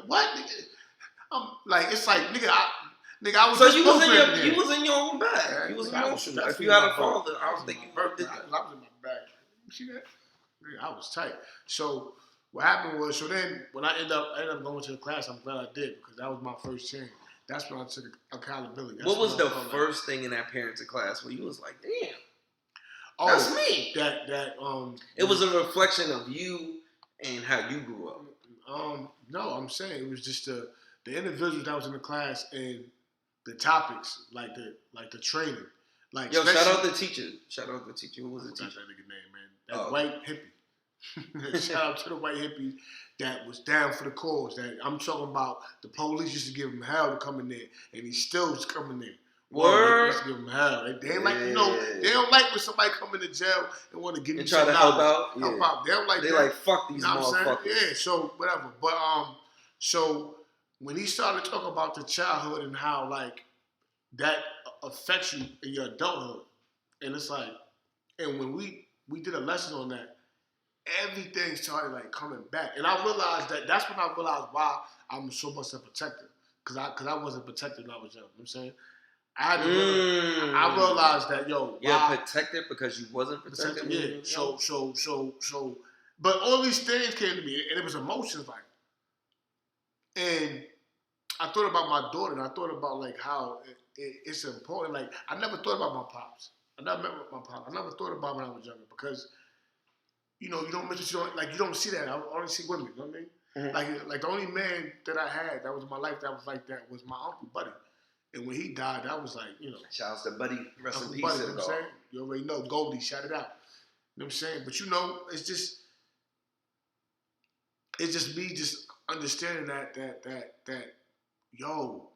what nigga? I'm like it's like nigga I was so just you was in your own bag. Yeah, you was nigga, emotional. If you had a father, I was thinking I was in my bag. You see that? Nigga, I was tight. So what happened was, then when I ended up going to the class, I'm glad I did because that was my first change. That's when I took accountability. What was the first thing in that parenting class where you was like, damn, that's me? It was a reflection of you and how you grew up. No, I'm saying it was just the individuals that was in the class and the topics, like the training. Like yo, shout out the teacher. Who was the teacher? That nigga name, man. That white hippie. Shout out to the white hippie that was down for the cause. That I'm talking about. The police used to give him hell to come in there, and he still was coming there. Word. They used to give him hell. They ain't like they don't like when somebody come into jail and want to give you try to help out. Help out. They don't like they that. Like fuck these motherfuckers. Yeah. So whatever. But so when he started talking about the childhood and how like that affects you in your adulthood, and it's like, and when we did a lesson on that, everything started like coming back, and I realized that's when I realized why I'm so much a protector, because I wasn't protected when I was young. You know what I'm saying I had to. I realized that you're protected because you wasn't protected. Yeah. So, but all these things came to me, and it was emotions like, and I thought about my daughter, and I thought about like how it's important. Like I never thought about my pops. I never met my pops. I never thought about when I was younger because, you know, you don't see that. I only see women. You know what I mean? Mm-hmm. Like the only man that I had that was in my life that was like that was my uncle Buddy. And when he died, I was like, you know. Shouts to Buddy. Rest in peace. Buddy, you know what I'm saying? You already know. Goldie, shout it out. You know what I'm saying? But it's just me just understanding that yo,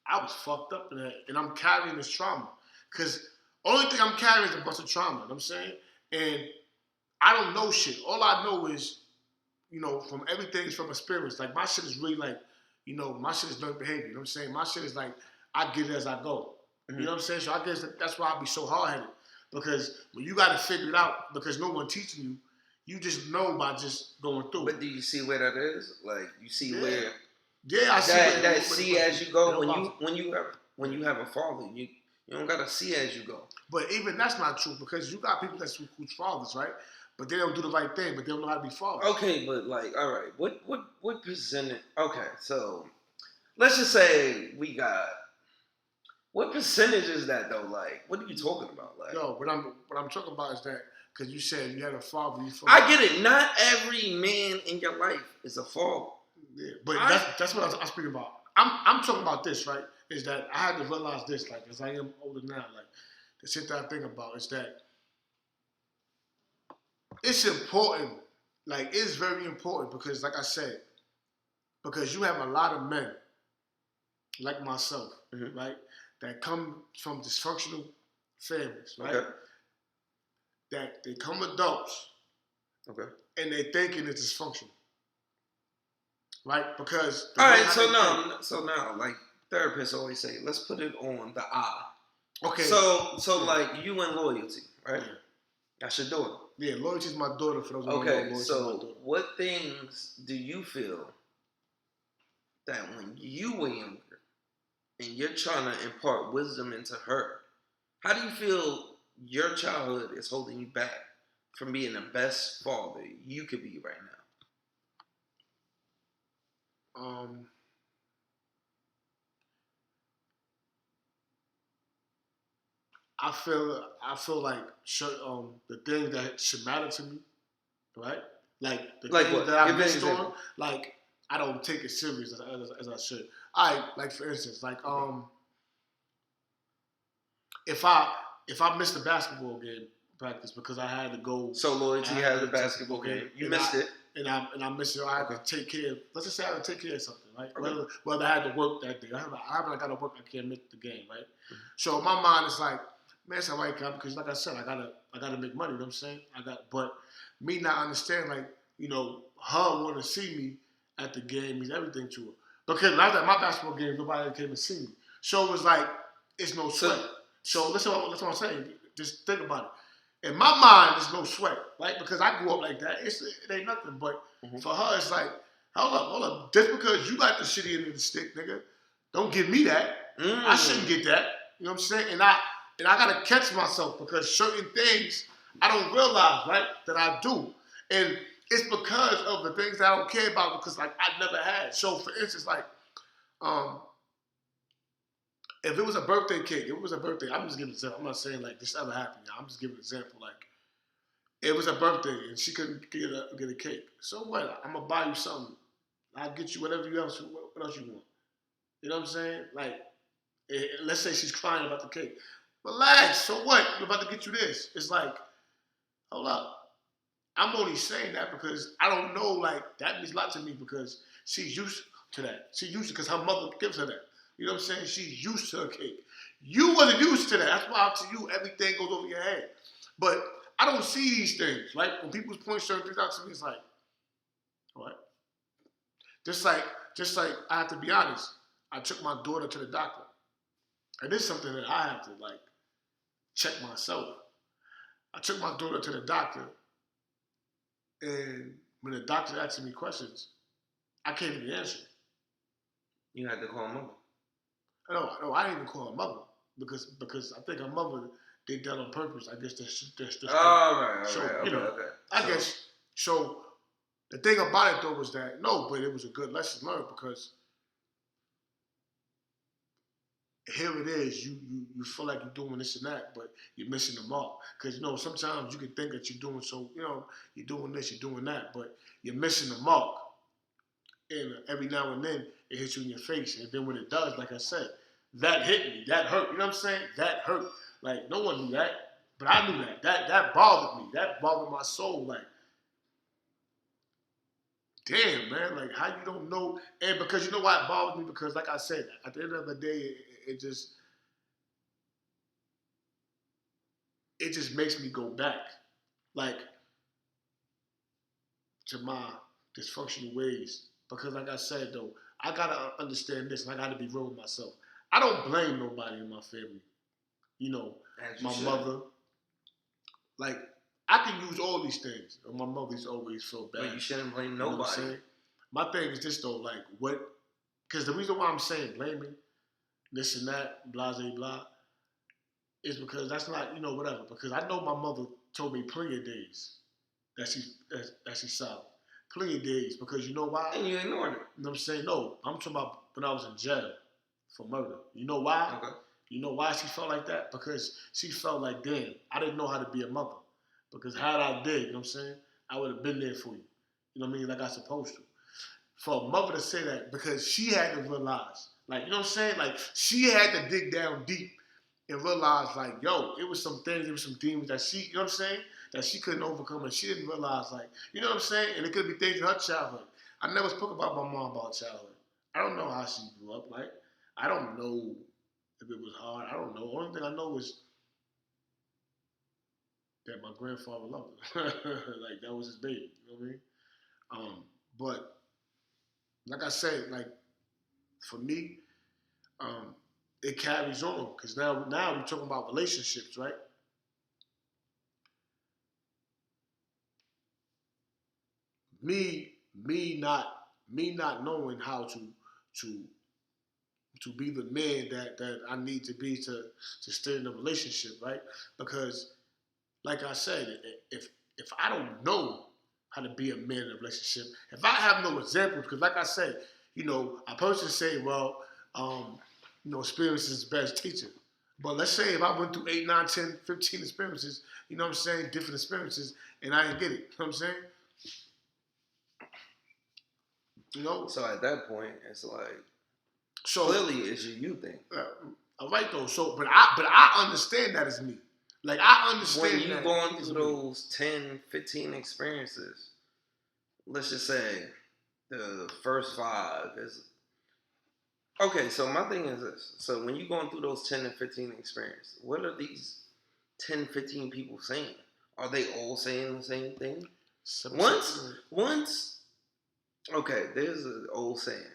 I was fucked up in that, and I'm carrying this trauma. Cause only thing I'm carrying is a bunch of trauma. You know what I'm saying? And I don't know shit. All I know is, from everything is from experience. Like my shit is really like, my shit is learned behavior. You know what I'm saying? My shit is like I get it as I go. Mm-hmm. You know what I'm saying? So I guess that's why I be so hard headed. Because when you gotta figure it out, because no one teaching you, you just know by just going through. But do you see where that is? Like you see where I see that see as you go when you have a father, you don't gotta see as you go. But even that's not true because you got people that's who's fathers, right? But they don't do the right thing, but they don't know how to be fathers. Okay, but like, all right, what percentage? Okay, so let's just say we got. What percentage is that though? Like, what are you talking about? Like, yo, what I'm talking about is that because you said you had a father. I get it. Not every man in your life is a father. Yeah, but that's what I'm speaking about. I'm talking about this, right? Is that I had to realize this, like, as I am older now, like, the shit that I think about is that it's important. Like, it's very important because, like I said, because you have a lot of men, like myself, mm-hmm. right, that come from dysfunctional families, right? Okay. That they come adults, okay, and they thinking it's dysfunctional, right? Because all right, so now, like therapists always say, let's put it on the I. Okay. So like you and loyalty, right? Yeah. That's your daughter. Yeah, loyalty is my daughter. For those who don't know, so what things do you feel that when you were younger and you're trying to impart wisdom into her, how do you feel your childhood is holding you back from being the best father you could be right now? I feel like the things that should matter to me, right? Like the like things what? that I missed on, like I don't take it serious as I should. Like for instance, like if I missed the basketball game practice because I had to go. So loyalty has a basketball game. You missed it. And I missed it. I had to take care of. Let's just say I had to take care of something, right? Okay. Whether I had to work that day, I got to work. I can't miss the game, right? Mm-hmm. So my mind is like, man, it's all right, because like I said, I gotta make money. You know what I'm saying? But me not understand, like, her want to see me at the game means everything to her. Because after my basketball game, nobody came to see me. So it was like, it's no sweat. So that's what I'm saying. Just think about it. In my mind, there's no sweat, right? Because I grew up like that. It ain't nothing. But mm-hmm. for her, it's like, hold up. Just because you got the shitty end of the stick, nigga, don't give me that. I shouldn't get that. You know what I'm saying? And I gotta catch myself because certain things I don't realize, right, that I do. And it's because of the things that I don't care about because, like, I never had. So, for instance, like, if it was a birthday cake, I'm just giving an example. I'm not saying, like, this ever happened. I'm just giving an example. Like, it was a birthday and she couldn't get a cake. So what? I'm going to buy you something. I'll get you whatever else you want. You know what I'm saying? Like, let's say she's crying about the cake. Relax. So what? I'm about to get you this. It's like, hold up. I'm only saying that because I don't know, like, that means a lot to me because she's used to that. She's used to because her mother gives her that. You know what I'm saying? She's used to her cake. You wasn't used to that. That's why to you, everything goes over your head. But I don't see these things. Like, when people point certain things out to me, it's like, what? Just like I have to be honest. I took my daughter to the doctor. And this is something that I have to, like, check myself. I took my daughter to the doctor, and when the doctor asked me questions, I can't even answer. You had to call her mother. No, I didn't even call her mother because I think her mother did that on purpose. I guess that's right. So okay. I guess so. The thing about it though was that but it was a good lesson learned because here it is. You feel like you're doing this and that, but you're missing the mark. Because sometimes you can think that you're doing you're doing this, you're doing that, but you're missing the mark. And every now and then it hits you in your face, and then when it does, like I said, that hit me, that hurt. You know what I'm saying? That hurt. Like no one knew that, But I knew that bothered me. That bothered my soul. Like, damn, man. Like, how you don't know? And because you know why it bothers me? Because, like I said, at the end of the day, it just makes me go back, like, to my dysfunctional ways. Because, like I said, though, I gotta understand this, and I gotta be real with myself. I don't blame nobody in my family. You know, my mother. Like, I can use all these things, and my mother's always felt bad. But you shouldn't blame nobody. You know what I'm saying? My thing is this though, like, what? Because the reason why I'm saying blaming this and that, blah blah blah, is because that's not, whatever. Because I know my mother told me plenty of days that she's solid. Plenty of days, because you know why? And you ignored it. You know what I'm saying? No, I'm talking about when I was in jail for murder. You know why? Okay. You know why she felt like that? Because she felt like, damn, I didn't know how to be a mother. Because had I did, you know what I'm saying, I would have been there for you. You know what I mean? Like I supposed to. For a mother to say that, because she had to realize, like, you know what I'm saying? Like, she had to dig down deep and realize, like, yo, it was some things, it was some demons that she, you know what I'm saying, that she couldn't overcome, and she didn't realize, like, you know what I'm saying? And it could be things in her childhood. I never spoke about my mom about childhood. I don't know how she grew up, like, I don't know if it was hard. I don't know. Only thing I know is that my grandfather loved her. Like, that was his baby, you know what I mean? But, like I said, like, for me, it carries on, because now we're talking about relationships, right? Me not knowing how to be the man that I need to be to stay in a relationship, right? Because, like I said, if I don't know how to be a man in a relationship, if I have no example, because, like I said, a person say, well, experience is the best teacher. But let's say if I went through 8, 9, 10, 15 experiences, you know what I'm saying, different experiences, and I didn't get it, you know what I'm saying? So at that point, it's like, clearly it's your you thing. All right, though. So, but I understand that as me. Like, I understand when you going through those 10, 15 experiences. Let's just say the first 5 is okay. So my thing is this: so when you going through those 10 and 15 experiences, what are these 10, 15 people saying? Are they all saying the same thing? Once. Okay, there's an old saying: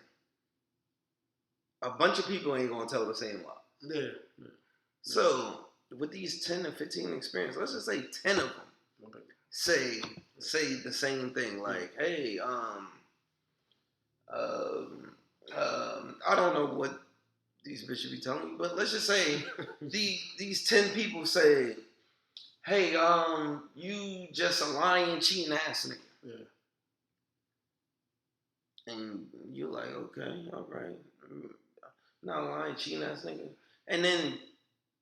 a bunch of people ain't gonna tell the same lie. Yeah. So with these 10 to 15 experiences, let's just say 10 of them say the same thing. Like, hey, I don't know what these bitches be telling you, but let's just say these 10 people say, hey, you just a lying, cheating ass nigga. Yeah. And you're like, okay, all right. Not a lying, cheating ass nigga. And then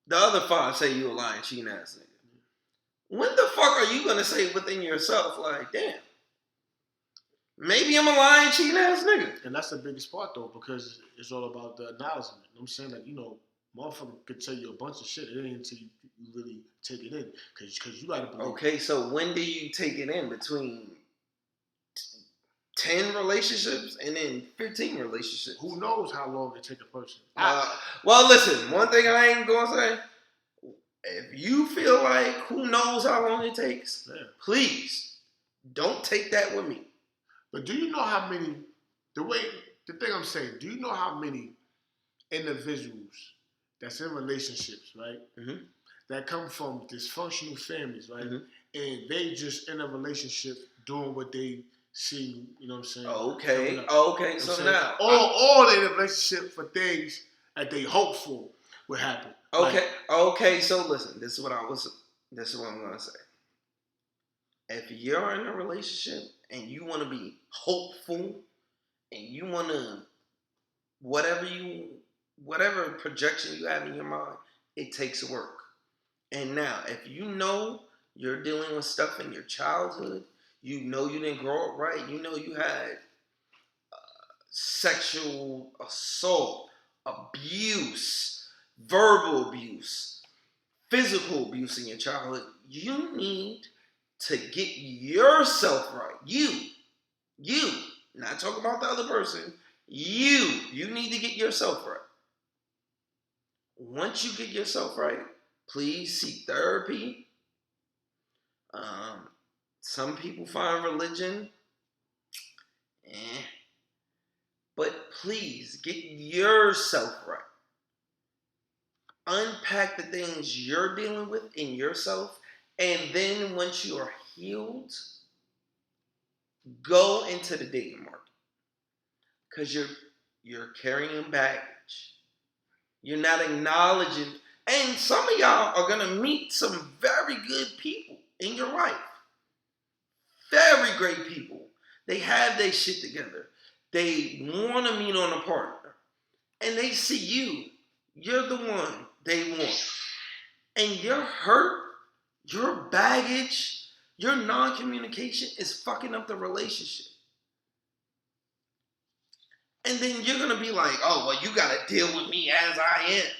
the other 5 say you a lying, cheating ass nigga. When the fuck are you gonna say within yourself, like, damn, maybe I'm a lying, cheating ass nigga? And that's the biggest part, though, because it's all about the acknowledgement. You know what I'm saying? Like, motherfucker could tell you a bunch of shit. It ain't until you really take it in. Because you gotta believe. Okay, so when do you take it in? Between 10 relationships and then 15 relationships? Who knows how long it take a person? Well, listen, one thing I ain't gonna say, if you feel like who knows how long it takes, please don't take that with me. But do you know how many, the thing I'm saying, do you know how many individuals that's in relationships, right, that come from dysfunctional families, right, and they just in a relationship doing what they see, you know what I'm saying? Okay, so now. All in a relationship for things that they hope for would happen. Okay, so listen, this is what I'm gonna say. If you're in a relationship and you want to be hopeful and you want to whatever projection you have in your mind, it takes work. And now, if you know you're dealing with stuff in your childhood, you know you didn't grow up right, you know you had sexual assault, abuse, verbal abuse, physical abuse in your childhood, you need to get yourself right. You, not talking about the other person. You need to get yourself right. Once you get yourself right, please seek therapy. Some people find religion, but please get yourself right. Unpack the things you're dealing with in yourself, and then once you are healed, go into the dating market, because you're carrying baggage. You're not acknowledging, and some of y'all are gonna meet some very good people in your life, very great people. They have their shit together. They want to meet on a partner, and they see you. You're the one they want, and your hurt, your baggage, your non-communication is fucking up the relationship. And then you're gonna be like, oh, well, you gotta deal with me as I am.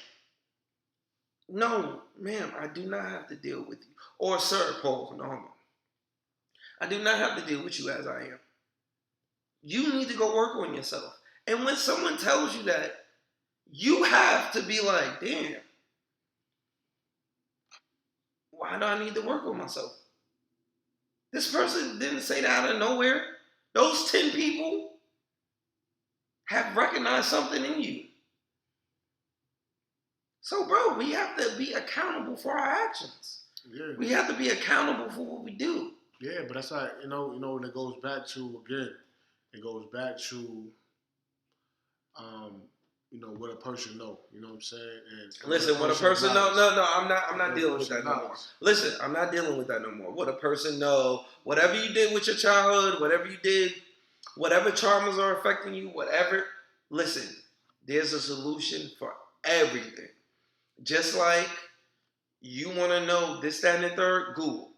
No, ma'am, I do not have to deal with you. Or, sir, Paul, no. I do not have to deal with you as I am. You need to go work on yourself. And when someone tells you that, you have to be like, damn, why do I need to work on myself? This person didn't say that out of nowhere. Those 10 people have recognized something in you. So, bro, we have to be accountable for our actions. Yeah. We have to be accountable for what we do. Yeah, but that's like, and it goes back to, again, what a person know. You know what I'm saying? And listen, what a person know. No, I'm not dealing with that no more. Listen, I'm not dealing with that no more. What a person know, whatever you did with your childhood, whatever you did, whatever traumas are affecting you, whatever. Listen, there's a solution for everything. Just like you want to know this, that, and the third, Google.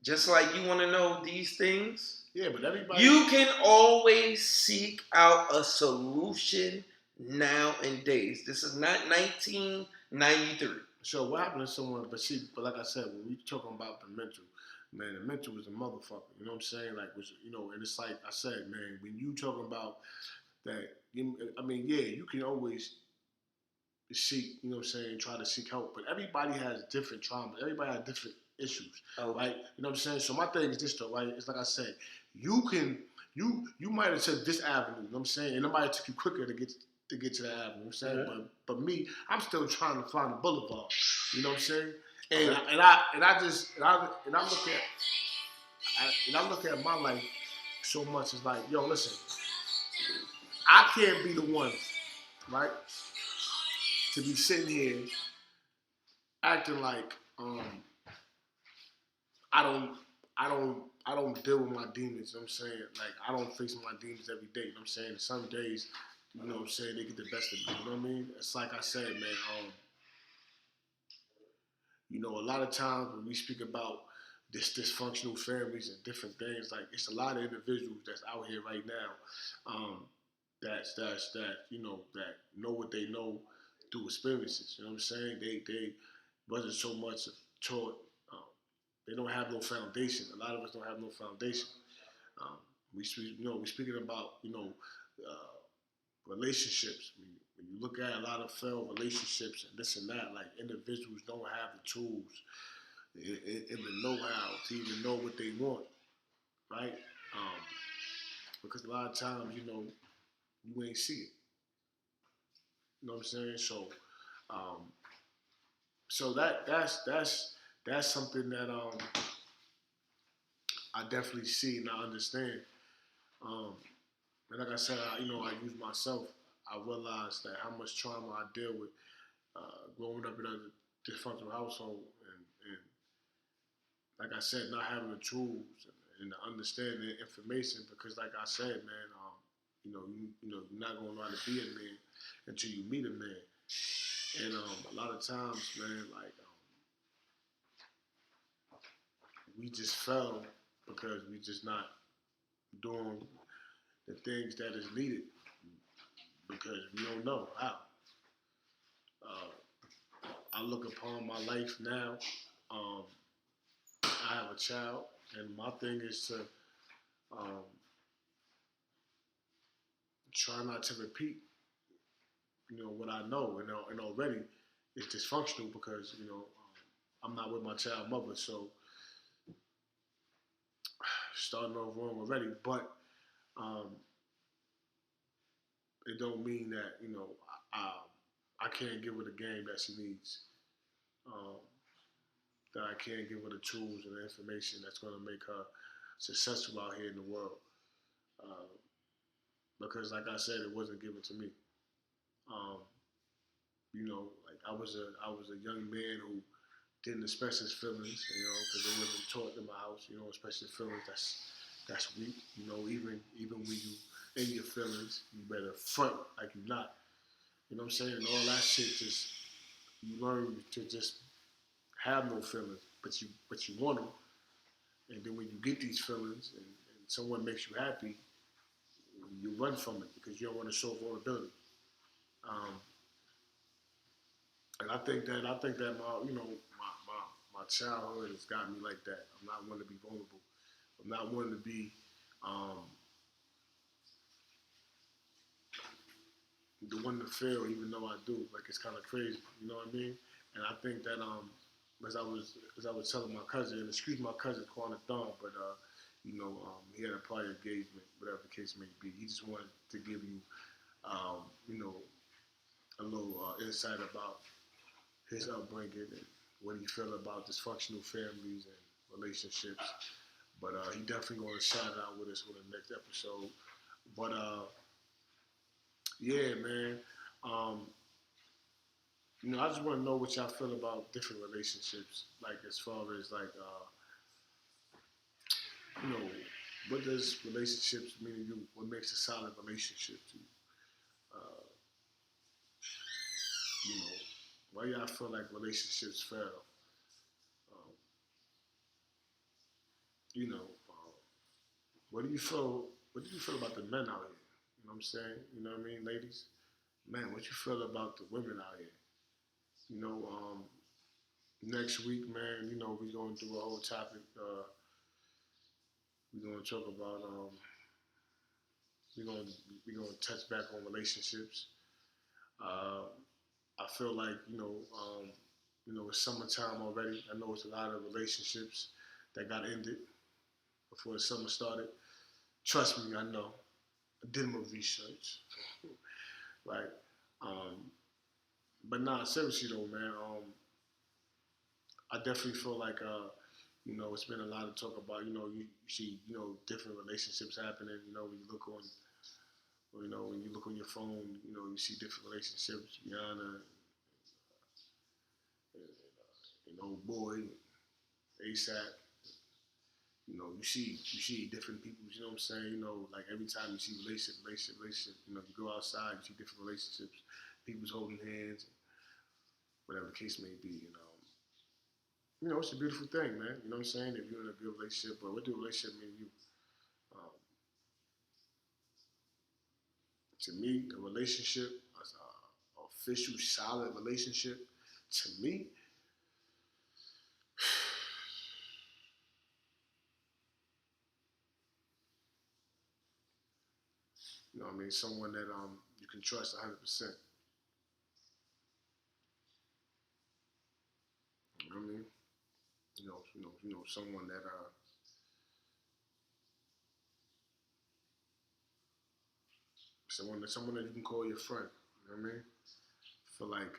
Just like you want to know these things, yeah, but everybody, you can always seek out a solution nowadays. This is not 1993. So what happened to someone? But like I said, when we talking about the mental, man, the mental was a motherfucker. You know what I'm saying? Like, and it's like I said, man, when you talking about that, I mean, yeah, you can always seek, you know what I'm saying, try to seek help, but everybody has different trauma. Everybody has different issues, right? You know what I'm saying? So my thing is this though, right? It's like I said, you might have took this avenue, you know what I'm saying, and it might have took you quicker to get to that avenue, you know what I'm saying? Mm-hmm. But me, I'm still trying to find the boulevard, you know what I'm saying? And I look at my life so much as like, yo, listen, I can't be the one, right, to be sitting here acting like I don't deal with my demons, you know what I'm saying? Like, I don't face my demons every day, you know what I'm saying? And some days, you know what I'm saying, they get the best of me, you know what I mean? It's like I said, man, a lot of times when we speak about dysfunctional families and different things, like, it's a lot of individuals that's out here right now, that know what they know through experiences, you know what I'm saying? They wasn't so much taught. They don't have no foundation. A lot of us don't have no foundation. We speaking about relationships. When you look at a lot of failed relationships and this and that, like, individuals don't have the tools and the know-how to even know what they want, right? Because a lot of times, you ain't see it. You know what I'm saying? So that's something that I definitely see and I understand. And like I said, I use myself. I realized that how much trauma I deal with growing up in a dysfunctional household, and like I said, not having the tools and the understanding the information. Because like I said, man, you're not gonna know how to be a man until you meet a man. And a lot of times, man, like we just fell because we just not doing the things that is needed because we don't know how. I look upon my life now. Um, I have a child, and my thing is to um, try not to repeat, what I know, and already it's dysfunctional because I'm not with my child mother, so starting off wrong already. But um, it don't mean that I, I can't give her the game that she needs. Um, that I can't give her the tools and the information that's going to make her successful out here in the world. Uh, because, like I said, it wasn't given to me. Um, like I was a young man who didn't express his feelings, because it wasn't taught in my house, express your feelings. That's weak. Even when you in your feelings, you better front like you're not. You know what I'm saying? And all that shit just you learn to just have no feelings, but you want them. And then when you get these feelings and someone makes you happy, you run from it because you don't want to show vulnerability. Um, and I think that my childhood has got me like that. I'm not one to be vulnerable. I'm not one to be um, the one to fail, even though I do. Like it's kind of crazy, you know what I mean? And I think that as I was telling my cousin, and excuse my cousin calling it dumb, but he had a prior engagement, whatever the case may be. He just wanted to give you um, you know a little insight about his upbringing and what he felt about dysfunctional families and relationships. But he definitely going to shout it out with us with the next episode. But yeah, man. Um, I just want to know what y'all feel about different relationships. Like as far as like, you know, what does relationships mean to you? What makes a solid relationship to you? Uh, you know, why y'all feel like relationships fail? Um, you know, uh, what do you feel? What do you feel about the men out here? You know what I'm saying? You know what I mean, ladies? Man, what you feel about the women out here? You know, next week, man, we're going to do a whole topic. We're going to talk about, we're going to we're going to touch back on relationships. Uh, I feel like, it's summertime already. I know it's a lot of relationships that got ended before the summer started. Trust me, I know. I did my research, right? Um, but nah, seriously though, man. I definitely feel like it's been a lot of talk about you see different relationships happening. When you look on when you look on your phone, you see different relationships. Rihanna, old boy, ASAP. You see different people. You know what I'm saying? Like every time you see relationship. You go outside, you see different relationships. People's holding hands, whatever the case may be. It's a beautiful thing, man. You know what I'm saying? If you're in a good relationship, but what do a relationship mean to you? Um, to me, a relationship, an official, solid relationship, to me, what I mean, someone that you can trust 100%. You know what I mean? Someone that someone that you can call your friend. You know what I mean? Feel like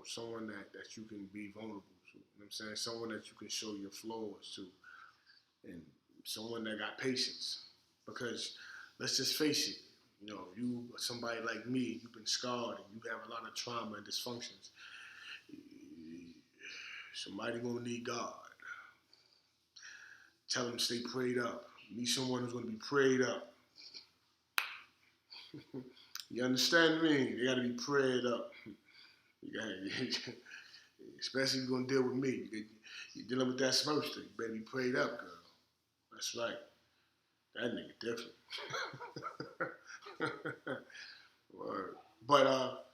someone that you can be vulnerable to. You know what I'm saying? Someone that you can show your flaws to, and someone that got patience. Because let's just face it, you somebody like me, you've been scarred and you have a lot of trauma and dysfunctions. Somebody gonna need God. Tell them to stay prayed up. You need someone who's gonna be prayed up. You understand me? They gotta be prayed up. You got, especially if you're gonna deal with me. You're dealing with that smoke stick. You better be prayed up, girl. That's right. That nigga different. Word. But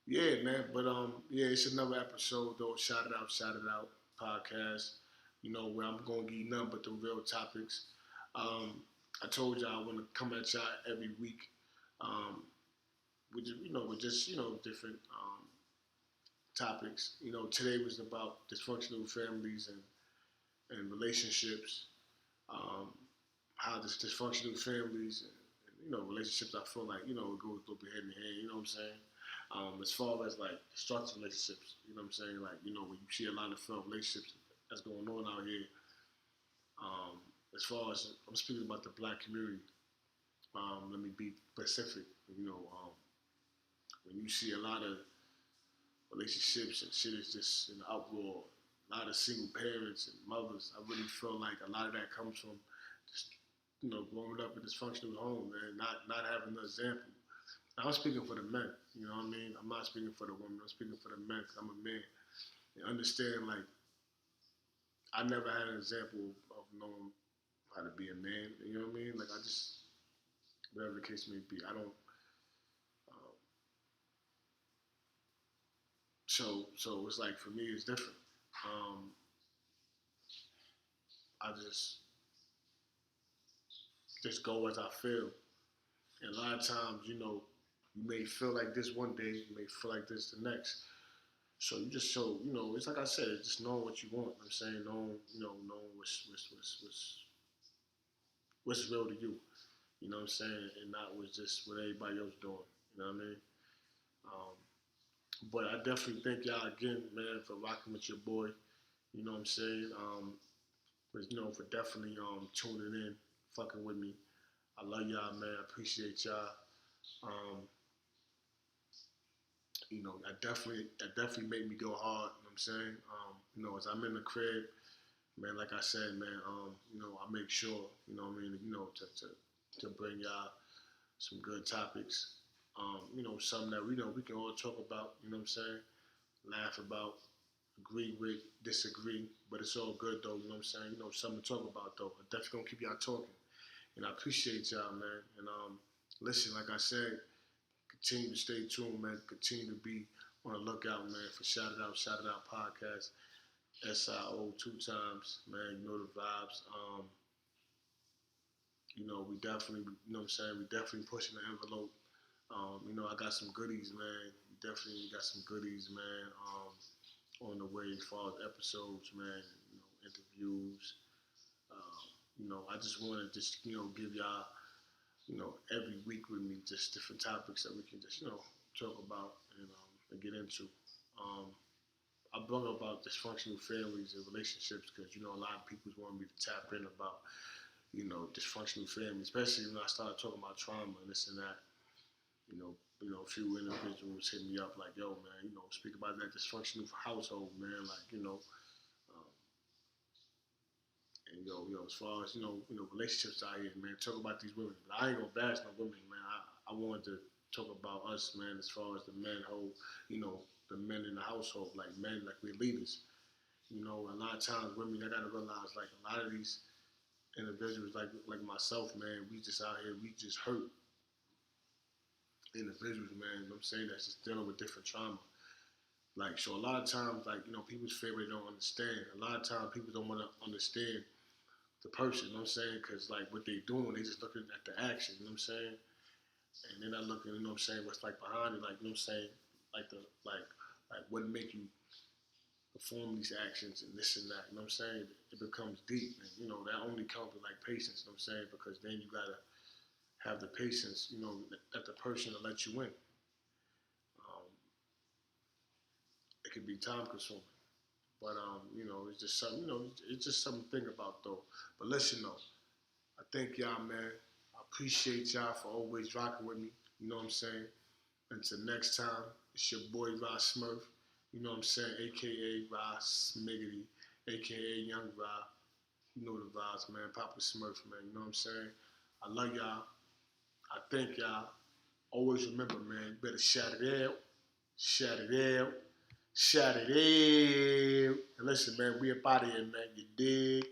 yeah, man. But yeah, it's another episode though. Shout it out, podcast. You know where I'm gonna give you nothing but the real topics. Um, I told y'all I want to come at y'all every week. Um, with just different topics. You know, today was about dysfunctional families and relationships. Um, how this dysfunctional families and relationships. I feel like it goes a little bit hand in hand. You know what I'm saying? As far as like destructive relationships, you know what I'm saying? Like when you see a lot of failed relationships that's going on out here. Um, as far as I'm speaking about the black community, let me be specific. When you see a lot of relationships and shit is just in uproar, a lot of single parents and mothers, I really feel like a lot of that comes from just growing up in a dysfunctional home, man, not having an example. Now, I'm speaking for the men, you know what I mean? I'm not speaking for the women, I'm speaking for the men because I'm a man. And understand, like, I never had an example of knowing how to be a man, you know what I mean? Like, I just, whatever the case may be, I don't, um, so it's like, for me, it's different. Um, I just go as I feel. And a lot of times, you may feel like this one day, you may feel like this the next. So you just it's like I said, it's just knowing what you want. You know what I'm saying, knowing what's real to you. You know what I'm saying, and not what's just what everybody else doing. You know what I mean? Um, but I definitely thank y'all again, man, for rocking with your boy. You know what I'm saying? For definitely tuning in, fucking with me. I love y'all, man. I appreciate y'all. Um, that definitely made me go hard. You know what I'm saying? As I'm in the crib, man, like I said, man, I make sure, to bring y'all some good topics. Something that we can all talk about. You know what I'm saying? Laugh about, agree with, disagree, but it's all good though. You know what I'm saying? Something to talk about though. I definitely gonna keep y'all talking, and I appreciate y'all, man. And listen, like I said, continue to stay tuned, man. Continue to be on the lookout, man, for Shout It Out podcast. SIO 2 times, man. You know the vibes. We definitely, what I'm saying, we definitely pushing the envelope. I got some goodies, man. We definitely got some goodies, man. On the way as far as episodes, man. Interviews. I just want to just, give y'all, every week with me, just different topics that we can just, talk about and get into. Um, I brought up about dysfunctional families and relationships because a lot of people want me to tap in about dysfunctional families, especially when I started talking about trauma and this and that. A few individuals hit me up like, "Yo, man, speak about that dysfunctional household, man. Like, as far as relationships out here, man. Talk about these women. But I ain't gonna bash no women, man. I wanted to talk about us, man. As far as the men hold, the men in the household, like men, like we're leaders. A lot of times women, I gotta realize, like a lot of these individuals, like myself, man, we just out here, we just hurt individuals, man. You know what I'm saying, that's just dealing with different trauma. Like, so a lot of times, like, people's favorite don't understand. A lot of times, people don't want to understand the person, you know what I'm saying? Because, like, what they doing, they just looking at the action, you know what I'm saying? And they're not looking, you know what I'm saying, what's, like, behind it, like, you know what I'm saying? Like what make you perform these actions and this and that, you know what I'm saying? It becomes deep, and, that only comes with, like, patience, you know what I'm saying? Because then you got to have the patience, that the person will let you in. Um, it can be time consuming. But it's just something, it's just something to think about though. But listen though, I thank y'all, man. I appreciate y'all for always rocking with me. You know what I'm saying? Until next time, it's your boy Ross Smurf. You know what I'm saying? AKA Ross Smiggity, AKA Young Rob. You know the vibes, man. Papa Smurf, man. You know what I'm saying? I love y'all. I thank y'all. Always remember, man, you better shout it out. Shout it out. Shout it out. And listen, man, we up out of here, man. You dig?